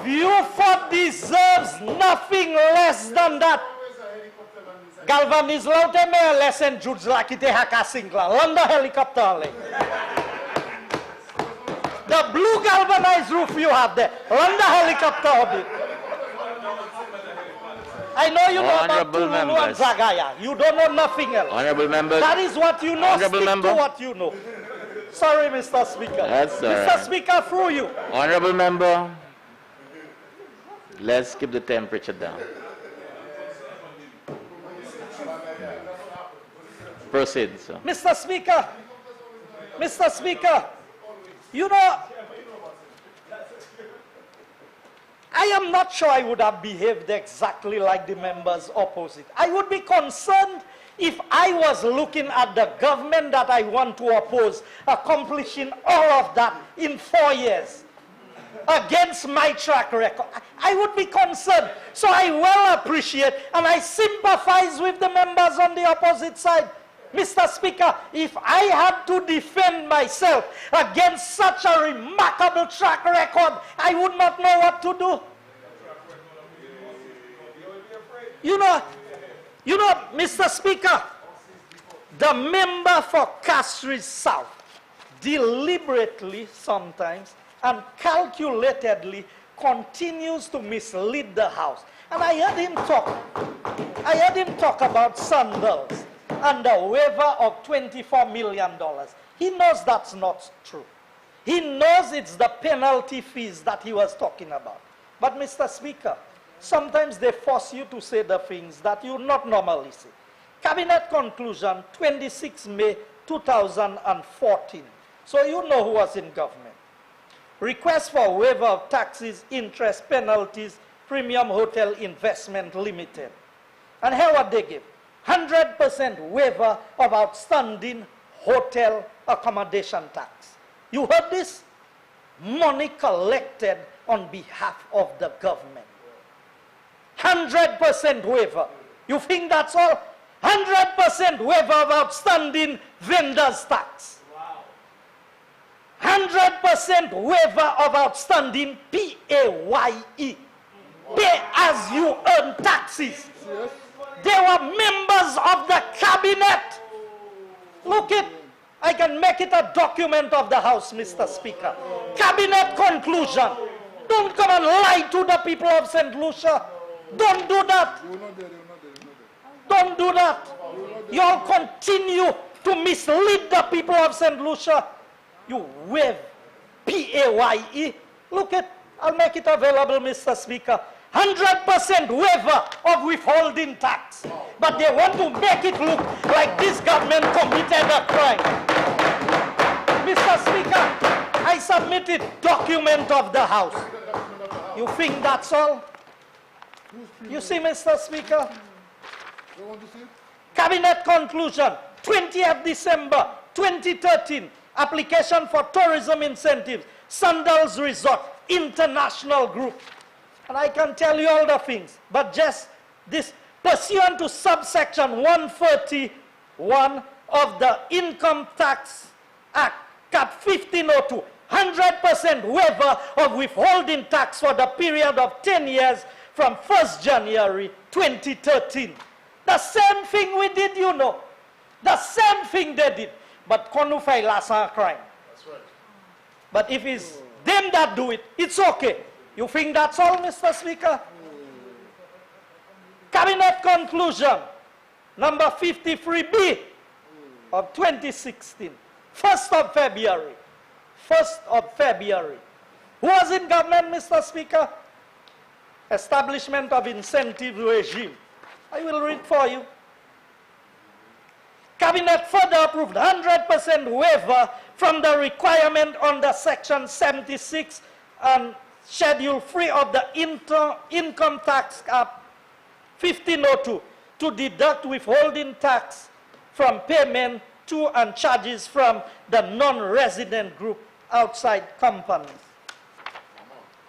Viewfort deserves nothing less than that. Galvanize laute me lesen Judes la kite haka singla. Landa helicopter. The blue galvanized roof you have there. Landa helicopter of it. I know you know about Tululu and Zagaya. You don't know nothing else. Honorable members. That is what you know. Honorable Stick member. to what you know. Sorry, Mr. Speaker. That's all Mr. right. Speaker, through you. Honorable member, let's keep the temperature down. Proceed, sir. Mr. Speaker, you know, I am not sure I would have behaved exactly like the members opposite. I would be concerned if I was looking at the government that I want to oppose, accomplishing all of that in 4 years against my track record. I would be concerned. So I well appreciate and I sympathize with the members on the opposite side. Mr. Speaker, if I had to defend myself against such a remarkable track record, I would not know what to do. You know, Mr. Speaker, the member for Castries South deliberately sometimes and calculatedly continues to mislead the House. And I heard him talk about sandals and a waiver of $24 million. He knows that's not true. He knows it's the penalty fees that he was talking about. But Mr. Speaker, sometimes they force you to say the things that you not normally say. Cabinet conclusion, 26 May 2014. So you know who was in government. Request for waiver of taxes, interest, penalties, Premium Hotel Investment Limited. And here what they give. 100% waiver of outstanding hotel accommodation tax. You heard this? Money collected on behalf of the government. 100% waiver. You think that's all? 100% waiver of outstanding vendors tax. 100% waiver of outstanding PAYE. Pay as you earn taxes. They were members of the cabinet. Look it. I can make it a document of the House, Mr. Speaker. Cabinet conclusion. Don't come and lie to the people of St. Lucia. Don't do that. Don't do that. You all continue to mislead the people of St. Lucia. You waive PAYE. Look it. I'll make it available, Mr. Speaker. 100% waiver of withholding tax. But they want to make it look like this government committed a crime. Mr. Speaker, I submitted document of the House. You think that's all? You see, Mr. Speaker? Cabinet conclusion, 20th December 2013, application for tourism incentives, Sandals Resort, International Group. And I can tell you all the things, but just this, pursuant to subsection 131 of the Income Tax Act, Cap 1502, 100% waiver of withholding tax for the period of 10 years from 1st January 2013. The same thing we did, you know. The same thing they did. But Konufai Lasa crime. That's right. But if it's them that do it, it's okay. You think that's all, Mr. Speaker? Cabinet conclusion, number 53B of 2016, 1st of February. 1st of February. Who was in government, Mr. Speaker? Establishment of incentive regime. I will read for you. Cabinet further approved 100% waiver from the requirement under Section 76 and Schedule 3 of the Income Tax Act 1502 to deduct withholding tax from payment to and charges from the non-resident group outside companies.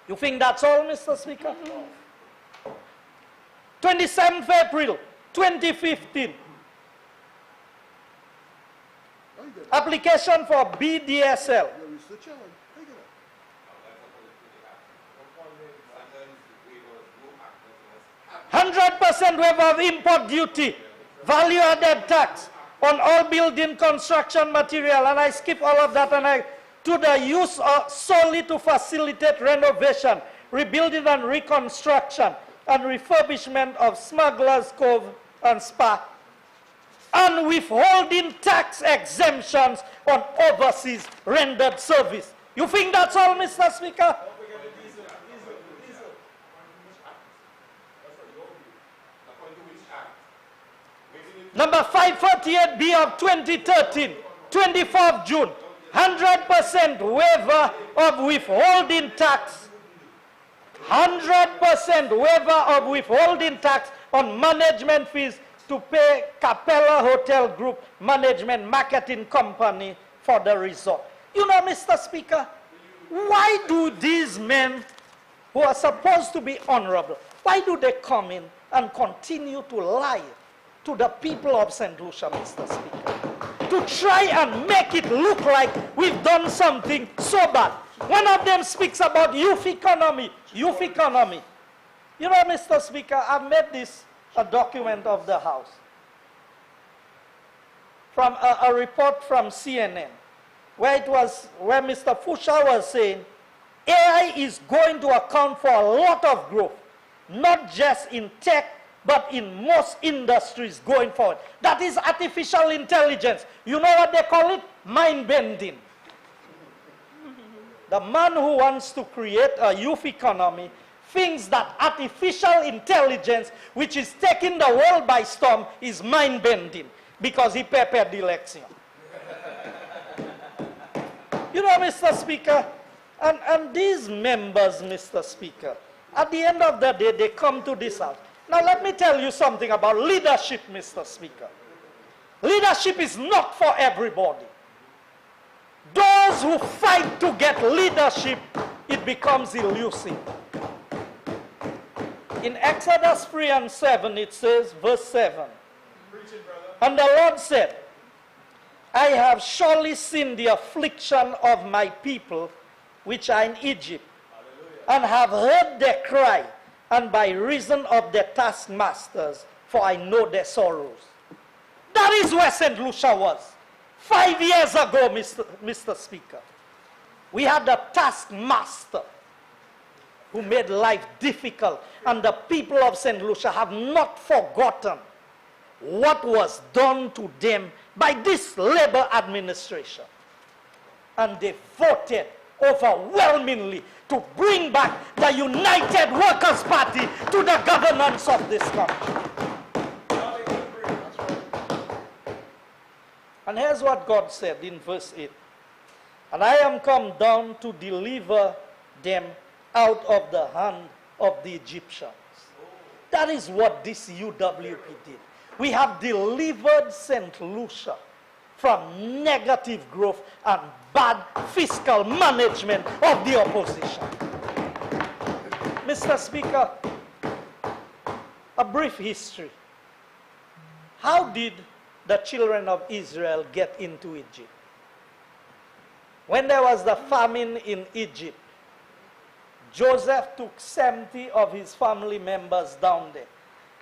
You think that's all, Mr. Speaker? 27th April 2015. Application for BDSL. 100% waiver of import duty, value added tax on all building construction material, and I skip all of that, and to the use of solely to facilitate renovation, rebuilding and reconstruction, and refurbishment of Smugglers Cove and Spa, and withholding tax exemptions on overseas rendered service. You think that's all, Mr. Speaker? Number 548B of 2013, 24th June, 100% waiver of withholding tax. 100% waiver of withholding tax on management fees to pay Capella Hotel Group Management Marketing Company for the resort. You know, Mr. Speaker, why do these men who are supposed to be honorable, why do they come in and continue to lie to the people of St. Lucia, Mr. Speaker, to try and make it look like we've done something so bad? One of them speaks about youth economy, youth economy. You know, Mr. Speaker, I've made this a document of the House from a report from CNN, where Mr. Fusha was saying AI is going to account for a lot of growth, not just in tech, but in most industries going forward. That is artificial intelligence. You know what they call it? Mind-bending. The man who wants to create a youth economy thinks that artificial intelligence, which is taking the world by storm, is mind-bending because he prepared the election. You know, Mr. Speaker, and these members, Mr. Speaker, at the end of the day, they come to this house. Now, let me tell you something about leadership, Mr. Speaker. Leadership is not for everybody. Those who fight to get leadership, it becomes elusive. In Exodus 3 and 7, it says, verse 7, and the Lord said, I have surely seen the affliction of my people, which are in Egypt, and have heard their cry, and by reason of their taskmasters, for I know their sorrows. That is where St. Lucia was 5 years ago, Mr. Speaker. We had a taskmaster who made life difficult, and the people of St. Lucia have not forgotten what was done to them by this labor administration. And they voted overwhelmingly to bring back the United Workers' Party to the governance of this country. And here's what God said in verse 8. And I am come down to deliver them out of the hand of the Egyptians. That is what this UWP did. We have delivered St. Lucia from negative growth and bad fiscal management of the opposition. Mr. Speaker, a brief history. How did the children of Israel get into Egypt? When there was the famine in Egypt, Joseph took 70 of his family members down there.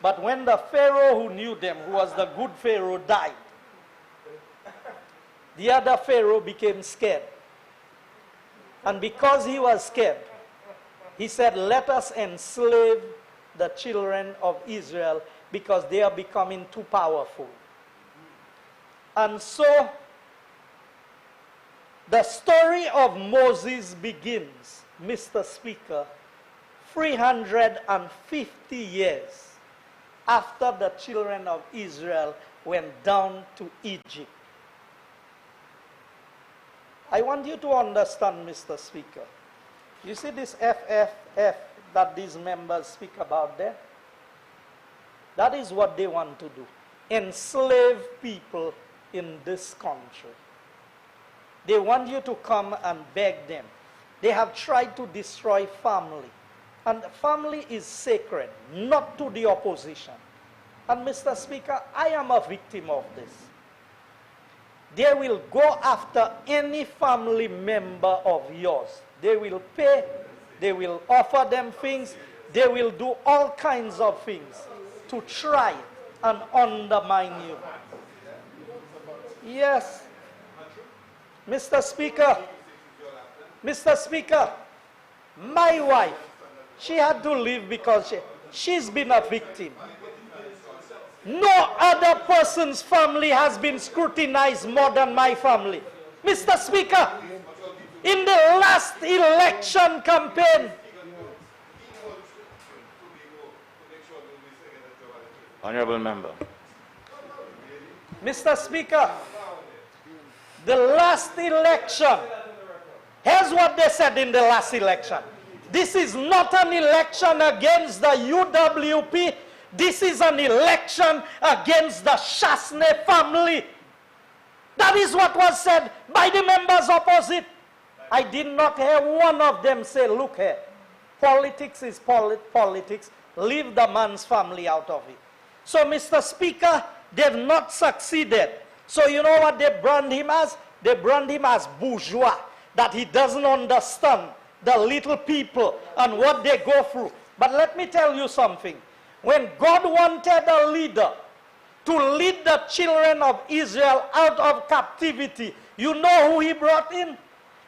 But when the Pharaoh who knew them, who was the good Pharaoh, died, the other Pharaoh became scared. And because he was scared, he said, let us enslave the children of Israel because they are becoming too powerful. And so, the story of Moses begins, Mr. Speaker, 350 years after the children of Israel went down to Egypt. I want you to understand, Mr. Speaker. You see this FFF that these members speak about there? That is what they want to do. Enslave people in this country. They want you to come and beg them. They have tried to destroy family. And family is sacred, not to the opposition. And Mr. Speaker, I am a victim of this. They will go after any family member of yours. They will pay, they will offer them things, they will do all kinds of things to try and undermine you. Yes. Mr. Speaker, my wife, she had to leave because she's been a victim. No other person's family has been scrutinized more than my family. Mr. Speaker, in the last election campaign, Honorable Member. Mr. Speaker, the last election, here's what they said in the last election. This is not an election against the UWP. This is an election against the Chasne family. That is what was said by the members opposite. I did not hear one of them say, look here, politics is politics. Leave the man's family out of it. So, Mr. Speaker, they've not succeeded. So you know what they brand him as? They brand him as bourgeois, that he doesn't understand the little people and what they go through. But let me tell you something. When God wanted a leader to lead the children of Israel out of captivity, you know who he brought in?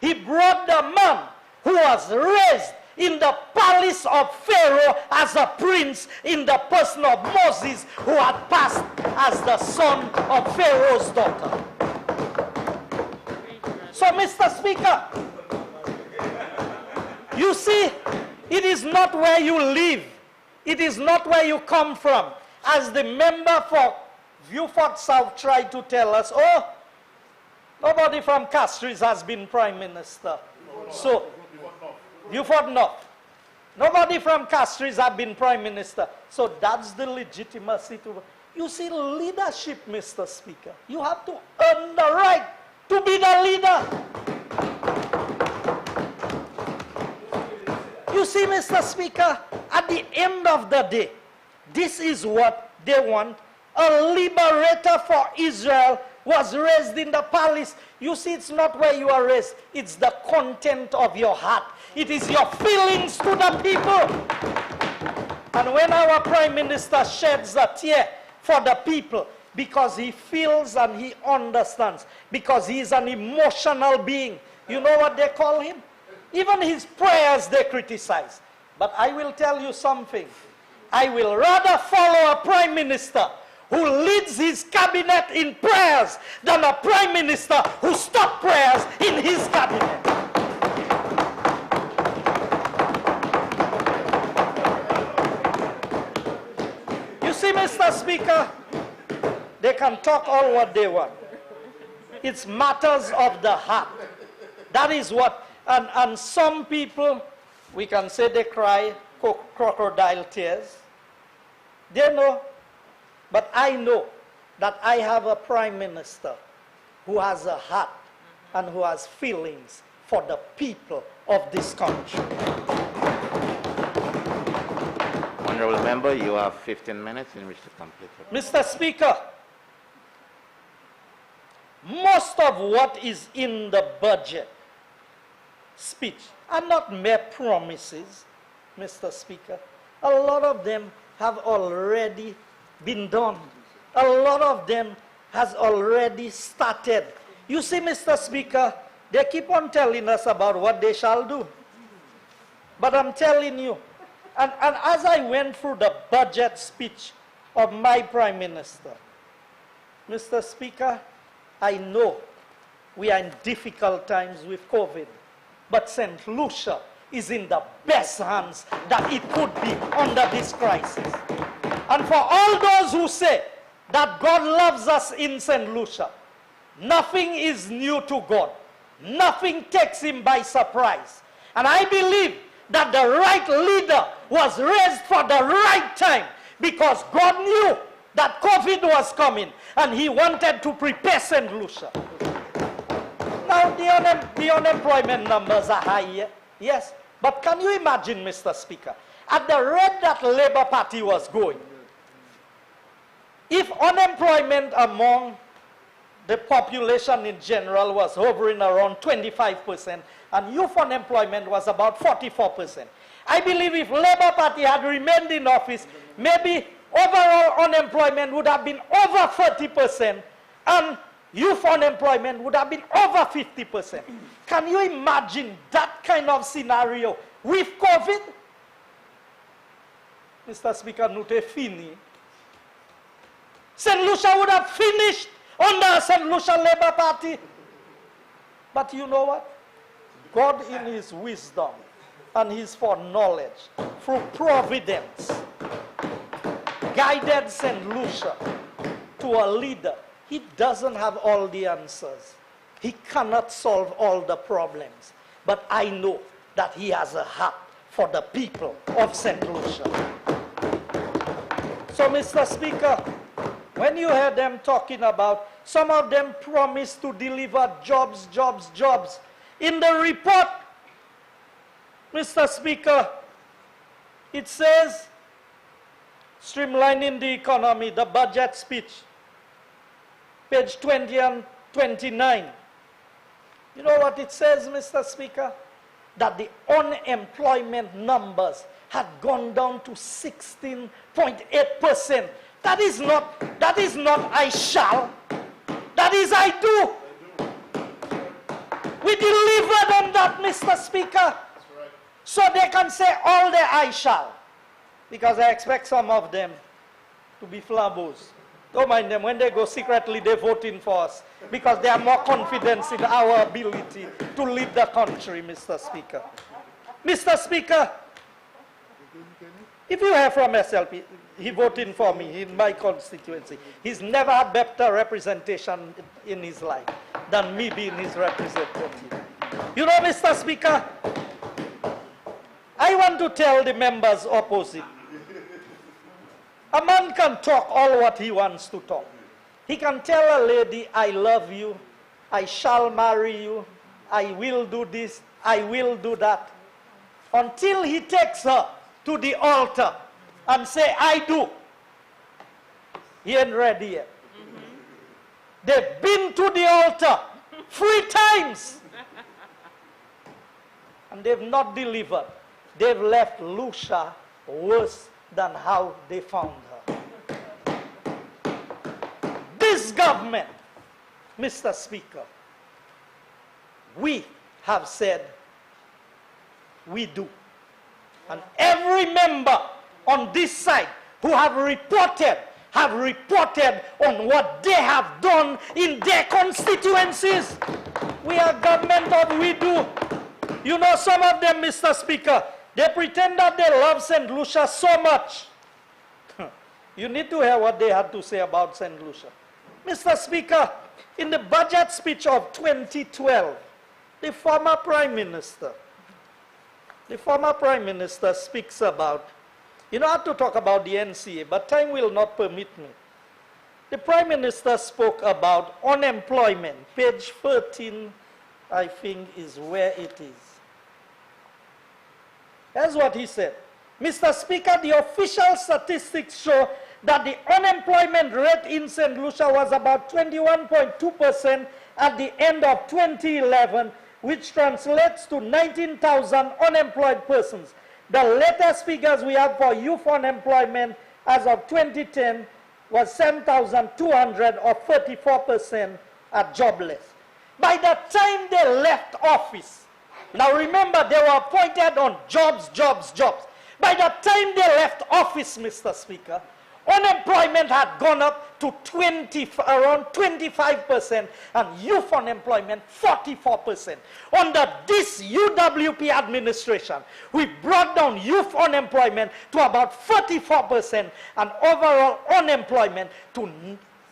He brought the man who was raised in the palace of Pharaoh as a prince, in the person of Moses, who had passed as the son of Pharaoh's daughter. So, Mr. Speaker, you see, it is not where you live. It is not where you come from. As the member for Viewfort South tried to tell us, oh, nobody from Castries has been Prime Minister. So, Viewfort North. Nobody from Castries has been Prime Minister. So that's the legitimacy to... You see, leadership, Mr. Speaker, you have to earn the right to be the leader. You see, Mr. Speaker, at the end of the day, this is what they want. A liberator for Israel was raised in the palace. You see, it's not where you are raised. It's the content of your heart. It is your feelings to the people. And when our Prime Minister sheds a tear for the people, because he feels and he understands, because he is an emotional being, you know what they call him? Even his prayers they criticize. But I will tell you something. I will rather follow a Prime Minister who leads his cabinet in prayers than a Prime Minister who stops prayers in his cabinet. You see, Mr. Speaker, they can talk all what they want. It's matters of the heart. That is what, and some people, we can say they cry crocodile tears. They know. But I know that I have a Prime Minister who has a heart and who has feelings for the people of this country. Honorable Member, you have 15 minutes in which to complete your... Mr. Speaker, most of what is in the budget speech are not mere promises, Mr. Speaker. A lot of them have already been done. A lot of them has already started. You see, Mr. Speaker, they keep on telling us about what they shall do. But I'm telling you, and as I went through the budget speech of my Prime Minister, Mr. Speaker, I know we are in difficult times with COVID, but St. Lucia is in the best hands that it could be under this crisis. And for all those who say that God loves us in St. Lucia, nothing is new to God. Nothing takes him by surprise. And I believe that the right leader was raised for the right time, because God knew that COVID was coming and he wanted to prepare St. Lucia. Now the unemployment numbers are high here. Yes, but can you imagine, Mr. Speaker, at the rate that Labour Party was going, if unemployment among the population in general was hovering around 25% and youth unemployment was about 44%. I believe if Labour Party had remained in office, maybe overall unemployment would have been over 30% and youth unemployment would have been over 50%. Can you imagine that kind of scenario with COVID? Mr. Speaker, nous te fini. St. Lucia would have finished under St. Lucia Labour Party. But you know what? God in his wisdom and his foreknowledge, through providence, guided St. Lucia to a leader. He doesn't have all the answers. He cannot solve all the problems. But I know that he has a heart for the people of St. Lucia. So, Mr. Speaker, when you hear them talking about, some of them promised to deliver jobs, jobs, jobs. In the report, Mr. Speaker, it says, streamlining the economy, the budget speech, page 20 and 29. You know what it says, Mr. Speaker? That the unemployment numbers had gone down to 16.8%. That is not I shall. That is I do. We delivered on that, Mr. Speaker. So they can say all the I shall. Because I expect some of them to be flambos. Don't mind them. When they go secretly, they're voting for us. Because they have more confidence in our ability to lead the country, Mr. Speaker. Mr. Speaker, if you hear from SLP, he voted for me in my constituency. He's never had better representation in his life than me being his representative. You know, Mr. Speaker, I want to tell the members opposite. A man can talk all what he wants to talk. He can tell a lady, I love you, I shall marry you, I will do this, I will do that. Until he takes her to the altar and say, I do. He ain't ready yet. They've been to the altar 3 times. And they've not delivered. They've left Lucia worse than how they found her. This government, Mr. Speaker, we have said we do. And every member on this side who have reported on what they have done in their constituencies. We are government of we do. You know, some of them, Mr. Speaker, they pretend that they love St. Lucia so much. You need to hear what they had to say about St. Lucia. Mr. Speaker, in the budget speech of 2012, the former Prime Minister speaks about, you know, I have to talk about the NCA, but time will not permit me. The Prime Minister spoke about unemployment. Page 13, I think, is where it is. Here's what he said. Mr. Speaker, the official statistics show that the unemployment rate in St. Lucia was about 21.2% at the end of 2011, which translates to 19,000 unemployed persons. The latest figures we have for youth unemployment as of 2010 was 7,200, or 34% are jobless. By the time they left office, now remember they were appointed on jobs. By the time they left office, Mr. Speaker, unemployment had gone up to around 25%, and youth unemployment 44%. Under this UWP administration, we brought down youth unemployment to about 44% and overall unemployment to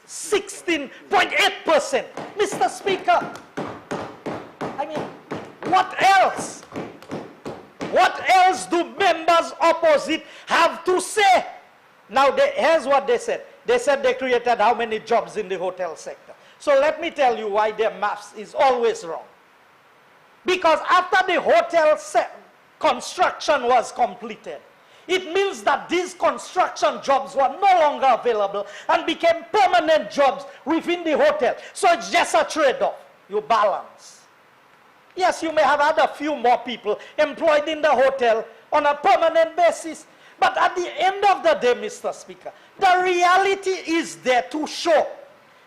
16.8%. Mr. Speaker, I mean, what else? What else do members opposite have to say? Now, here's what they said. They said they created how many jobs in the hotel sector. So let me tell you why their maths is always wrong. Because after the hotel construction was completed. It means that these construction jobs were no longer available and became permanent jobs within the hotel. So it's just a trade-off. You balance. Yes, you may have had a few more people employed in the hotel on a permanent basis. But at the end of the day, Mr. Speaker, the reality is there to show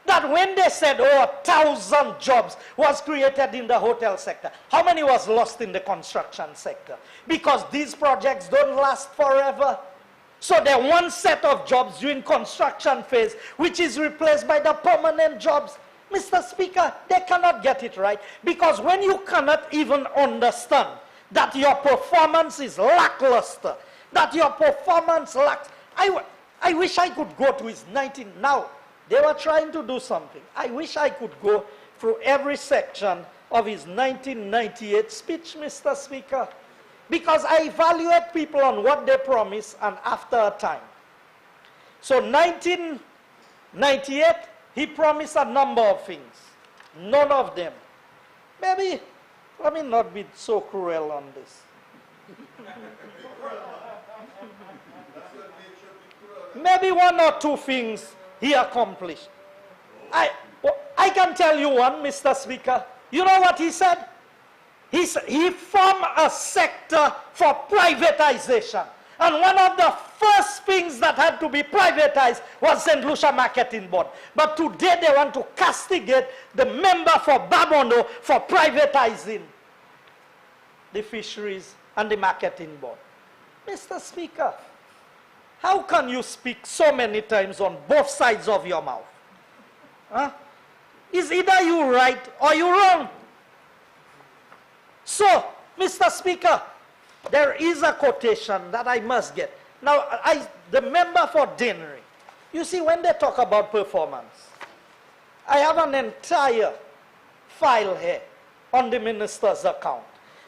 that when they said, 1,000 jobs was created in the hotel sector, how many was lost in the construction sector? Because these projects don't last forever. So there are one set of jobs during construction phase, which is replaced by the permanent jobs. Mr. Speaker, they cannot get it right, because when you cannot even understand that your performance is lackluster, that your performance lacks, I wish I could go to his 19 now. They were trying to do something. I wish I could go through every section of his 1998 speech, Mr. Speaker, because I evaluate people on what they promise and after a time. So 1998, he promised a number of things. None of them. Maybe, let me not be so cruel on this. Maybe one or two things he accomplished. I can tell you one, Mr. Speaker. You know what he said? He formed a sector for privatization. And one of the first things that had to be privatized was St. Lucia Marketing Board. But today they want to castigate the member for Babondo for privatizing the fisheries and the marketing board. Mr. Speaker, how can you speak so many times on both sides of your mouth? Huh? Is either you right or you wrong? So, Mr. Speaker, there is a quotation that I must get. Now, the member for DENIS, you see, when they talk about performance, I have an entire file here on the minister's account.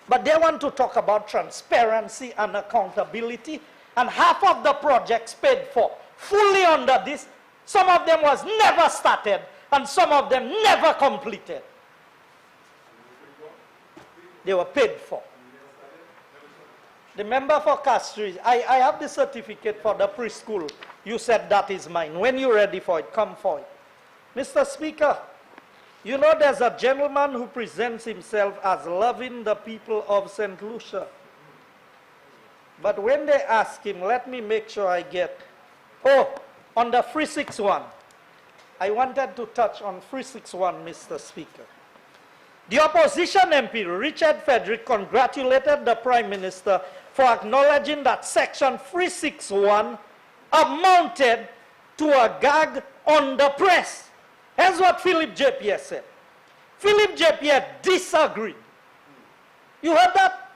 But they want to talk about transparency and accountability, and half of the projects paid for fully under this. Some of them was never started, and some of them never completed. They were paid for. The member for CASTRIES, I have the certificate for the preschool. You said that is mine. When you're ready for it, come for it. Mr. Speaker, you know there's a gentleman who presents himself as loving the people of St. Lucia. But when they ask him, let me make sure I get, on the 361. I wanted to touch on 361, Mr. Speaker. The opposition MP, Richard Frederick, congratulated the Prime Minister for acknowledging that Section 361 amounted to a gag on the press. Here's what Philip J. Pierre said. Philip J. Pierre disagreed. You heard that?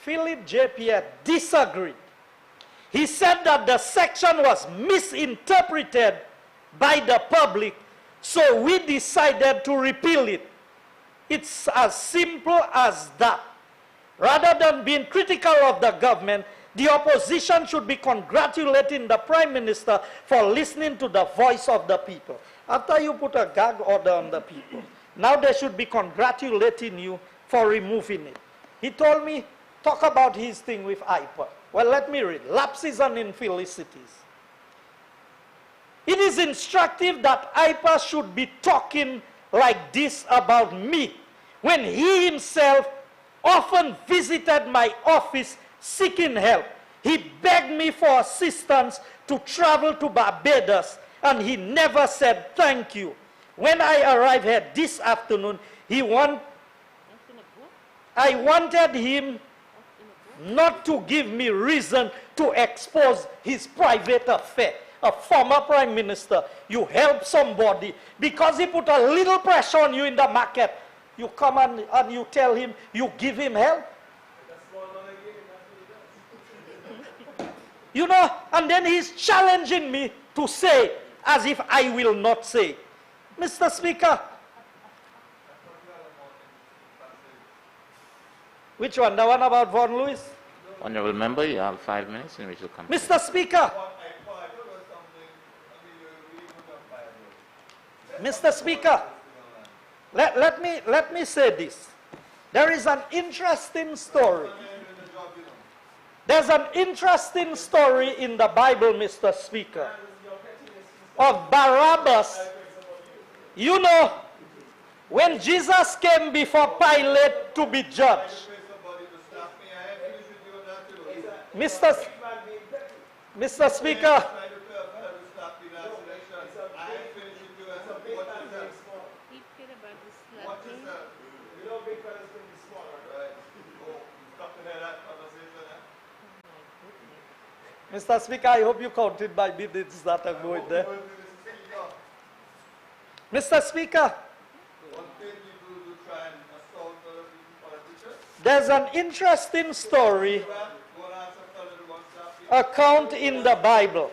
Philip J. Pierre disagreed. He said that the section was misinterpreted by the public, so we decided to repeal it. It's as simple as that. Rather than being critical of the government, the opposition should be congratulating the Prime Minister for listening to the voice of the people. After you put a gag order on the people, now they should be congratulating you for removing it. He told me, talk about his thing with IPA. Well, let me read. Lapses and infelicities. It is instructive that IPA should be talking like this about me when he himself often visited my office seeking help. He begged me for assistance to travel to Barbados, and he never said thank you. When I arrived here this afternoon, I wanted him not to give me reason to expose his private affair. A former Prime Minister, you help somebody because he put a little pressure on you in the market. You come and you tell him, you give him help. You know, and then he's challenging me to say as if I will not say. Mr. Speaker, which one? The one about Von Lewis? Honorable member, you have 5 minutes in which to come. Mr. Speaker, Mr. Speaker, let me say this. There is an interesting story There's an interesting story in the Bible, Mr. Speaker, of Barabbas. You know, when Jesus came before Pilate to be judged, Mr. Speaker, Mr. Speaker, I hope you counted my minutes that are going there. Mr. Speaker, there's an interesting story account in the Bible.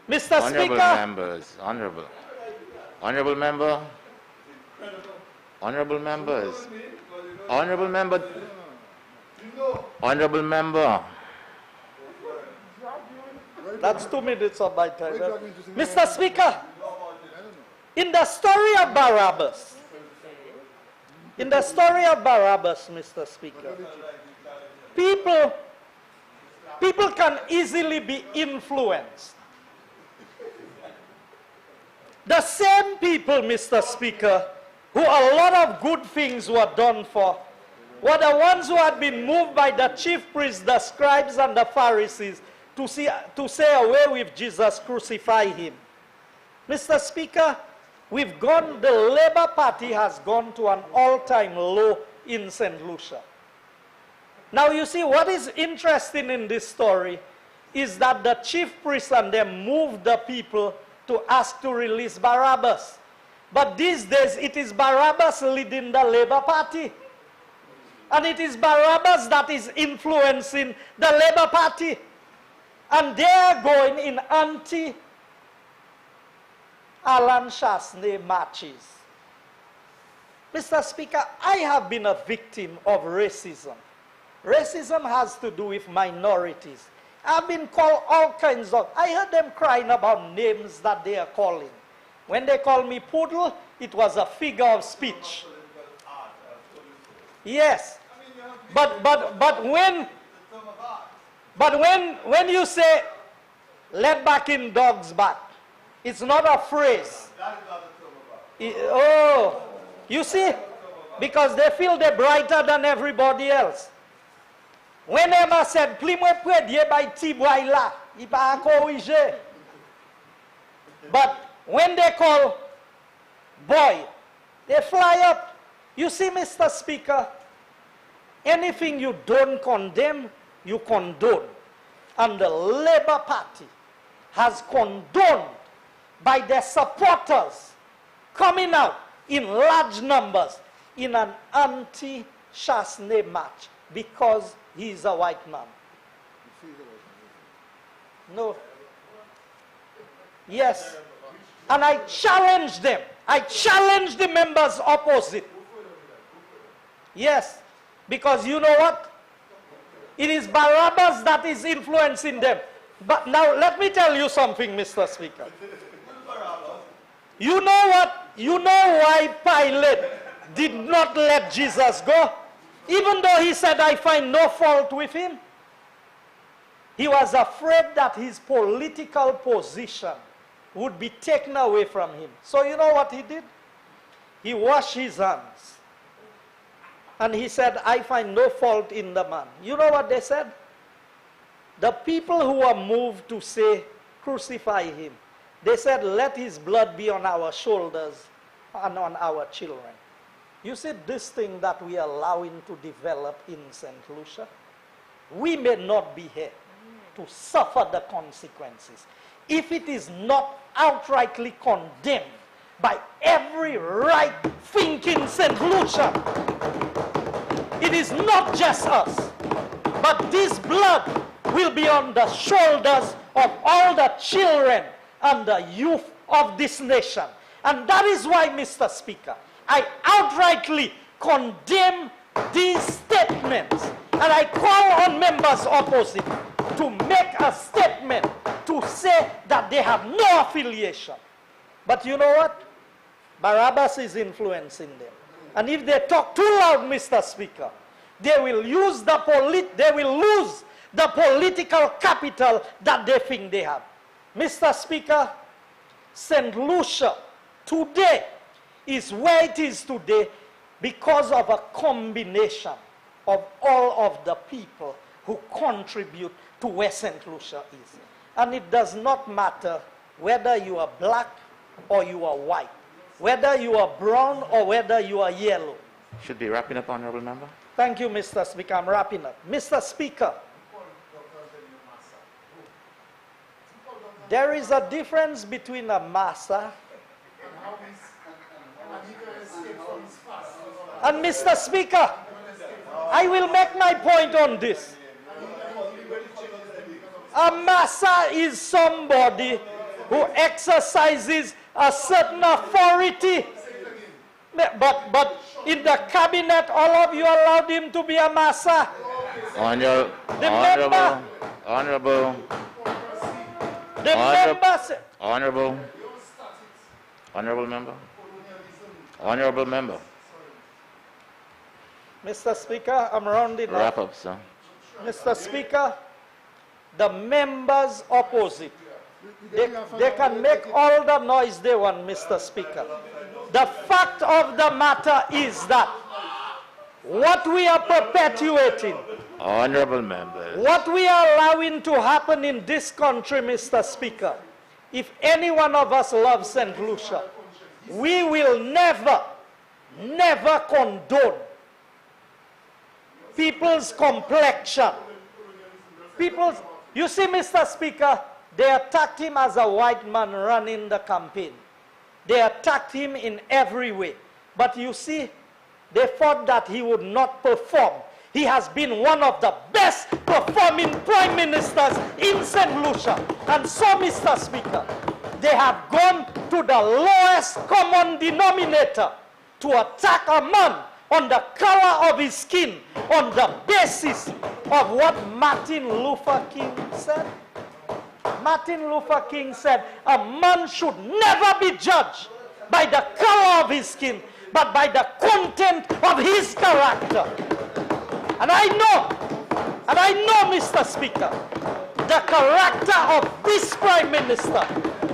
Mr. Honorable Speaker, members, honorable member, honorable members, honorable member, honorable member. that's 2 minutes of my time. Mr. Speaker, in the story of Barabbas, Mr. Speaker, people can easily be influenced. The same people, Mr. Speaker, who a lot of good things were done for, were the ones who had been moved by the chief priests, the scribes, and the Pharisees to say away with Jesus, crucify him. Mr. Speaker, the Labour Party has gone to an all-time low in St. Lucia. Now you see, what is interesting in this story is that the chief priests and them moved the people to ask to release Barabbas. But these days, it is Barabbas leading the Labour Party. And it is Barabbas that is influencing the Labour Party. And they are going in anti-Alan Chasney marches. Mr. Speaker, I have been a victim of racism. Racism has to do with minorities. I've been called all kinds of... I heard them crying about names that they are calling. When they called me poodle, it was a figure of speech. Yes. But when you say, let back in dog's back, it's not a phrase. Oh, you see? Because they feel they're brighter than everybody else. When Emma said, pli mwen predye bay ti boy la, I pa corrige. But when they call boy, they fly up. You see, Mr. Speaker, anything you don't condemn, you condone. And the Labour Party has condoned by their supporters coming out in large numbers in an anti-Chasney march because he is a white man. No. Yes. And I challenge them. I challenge the members opposite. Yes. Because you know what? It is Barabbas that is influencing them. But now let me tell you something, Mr. Speaker. You know what? You know why Pilate did not let Jesus go? Even though he said, I find no fault with him. He was afraid that his political position would be taken away from him. So you know what he did? He washed his hands. And he said, I find no fault in the man. You know what they said? The people who were moved to say, crucify him, they said, let his blood be on our shoulders and on our children. You see this thing that we are allowing to develop in St. Lucia? We may not be here to suffer the consequences if it is not outrightly condemned by every right-thinking St. Lucia. It is not just us, but this blood will be on the shoulders of all the children and the youth of this nation. And that is why, Mr. Speaker, I outrightly condemn these statements. And I call on members opposite to make a statement to say that they have no affiliation. But you know what? Barabbas is influencing them. And if they talk too loud, Mr. Speaker, they will use they will lose the political capital that they think they have. Mr. Speaker, St. Lucia today is where it is today because of a combination of all of the people who contribute to where St. Lucia is. And it does not matter whether you are black or you are white, whether you are brown or whether you are yellow. Should be wrapping up, Honorable Member. Thank you, Mr. Speaker. I'm wrapping up. Mr. Speaker, there is a difference between a massa and Mr. Speaker, I will make my point on this. A massa is somebody who exercises a certain authority. But in the cabinet, all of you allowed him to be a massa. Honorable member. Mr. Speaker, I'm rounding up. Wrap up, sir. Mr. Speaker, the members opposite, they can make all the noise they want, Mr. Speaker. The fact of the matter is that what we are perpetuating, Honorable members. what we are allowing to happen in this country, Mr. Speaker, if any one of us loves St. Lucia, we will never condone people's complexion. You see, Mr. Speaker, they attacked him as a white man running the campaign. They attacked him in every way. But you see, they thought that he would not perform. He has been one of the best performing prime ministers in St. Lucia. And so, Mr. Speaker, they have gone to the lowest common denominator to attack a man on the color of his skin, on the basis of what Martin Luther King said. Martin Luther King said, a man should never be judged by the color of his skin, but by the content of his character. And I know, Mr. Speaker, the character of this Prime Minister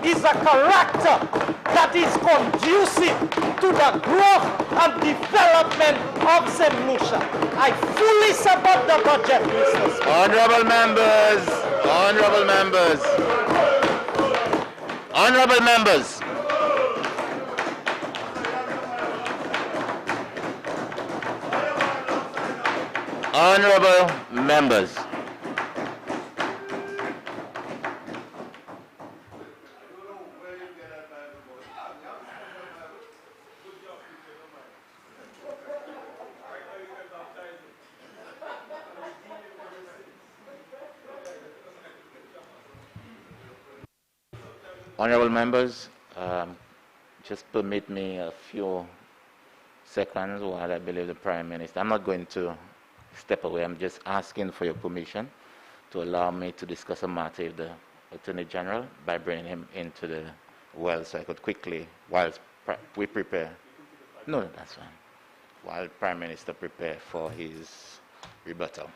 is a character that is conducive to the growth and development of St. Lucia. I fully support the budget, Mr. Speaker. Honorable members. Honorable members. Honorable members. Honorable members. Honorable members, just permit me a few seconds while I believe the Prime Minister. I'm not going to step away. I'm just asking for your permission to allow me to discuss a matter with the Attorney General by bringing him into the well so I could quickly, while we prepare. No, that's fine. While Prime Minister prepare for his rebuttal.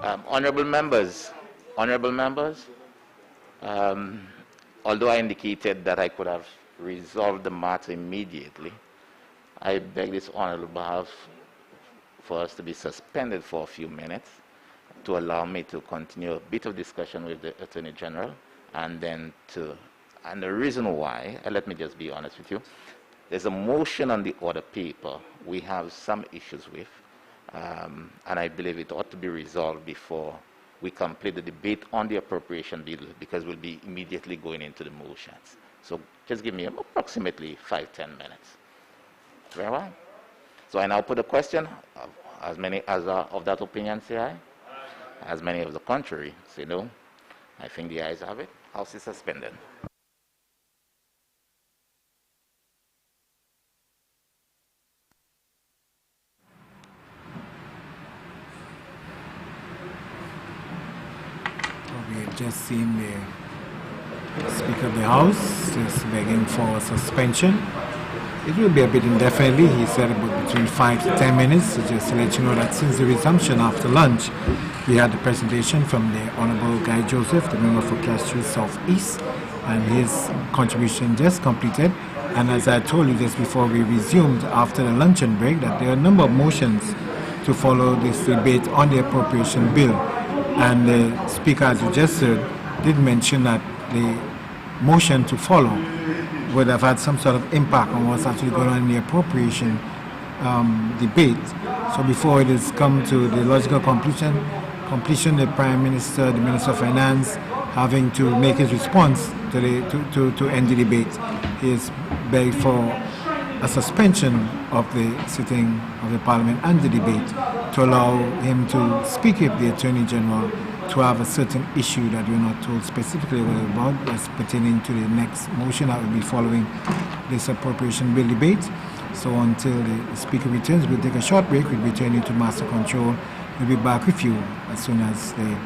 Honorable members, although I indicated that I could have resolved the matter immediately, I beg this honorable House for us to be suspended for a few minutes to allow me to continue a bit of discussion with the Attorney General, and then and the reason why, let me just be honest with you, there's a motion on the order paper we have some issues with, and I believe it ought to be resolved before we complete the debate on the appropriation bill, because we'll be immediately going into the motions. So just give me approximately 5-10 minutes. Very well. So I now put a question. As many as are of that opinion say aye. As many of the contrary say no. I think the ayes have it. House is suspended. We have just seen the Speaker of the House just begging for suspension. It will be a bit indefinitely. He said about between 5 to 10 minutes. So just to let you know that since the resumption after lunch, we had the presentation from the Honorable Guy Joseph, the member for CASTRIES Southeast, and his contribution just completed. And as I told you just before we resumed after the luncheon break, that there are a number of motions to follow this debate on the appropriation bill. And the Speaker, as you just heard, did mention that the motion to follow would have had some sort of impact on what's actually going on in the appropriation debate. So before it has come to the logical completion, the Prime Minister, the Minister of Finance, having to make his response to end the debate, he has begged for a suspension of the sitting of the Parliament and the debate to allow him to speak with the Attorney General to have a certain issue that we're not told specifically what it's about, that's pertaining to the next motion that will be following this appropriation bill debate. So until the Speaker returns, we'll take a short break. We'll return you to Master Control. We'll be back with you as soon as the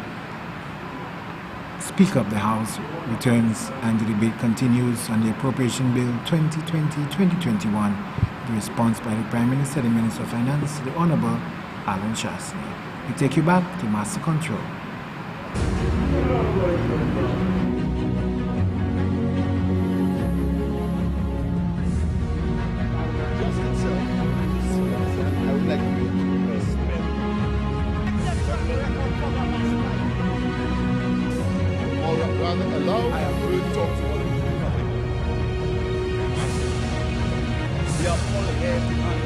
Speaker of the House returns and the debate continues on the Appropriation Bill 2020-2021. The response by the Prime Minister, the Minister of Finance, the Honorable Alan Shasley. We take you back to Master Control. We are all here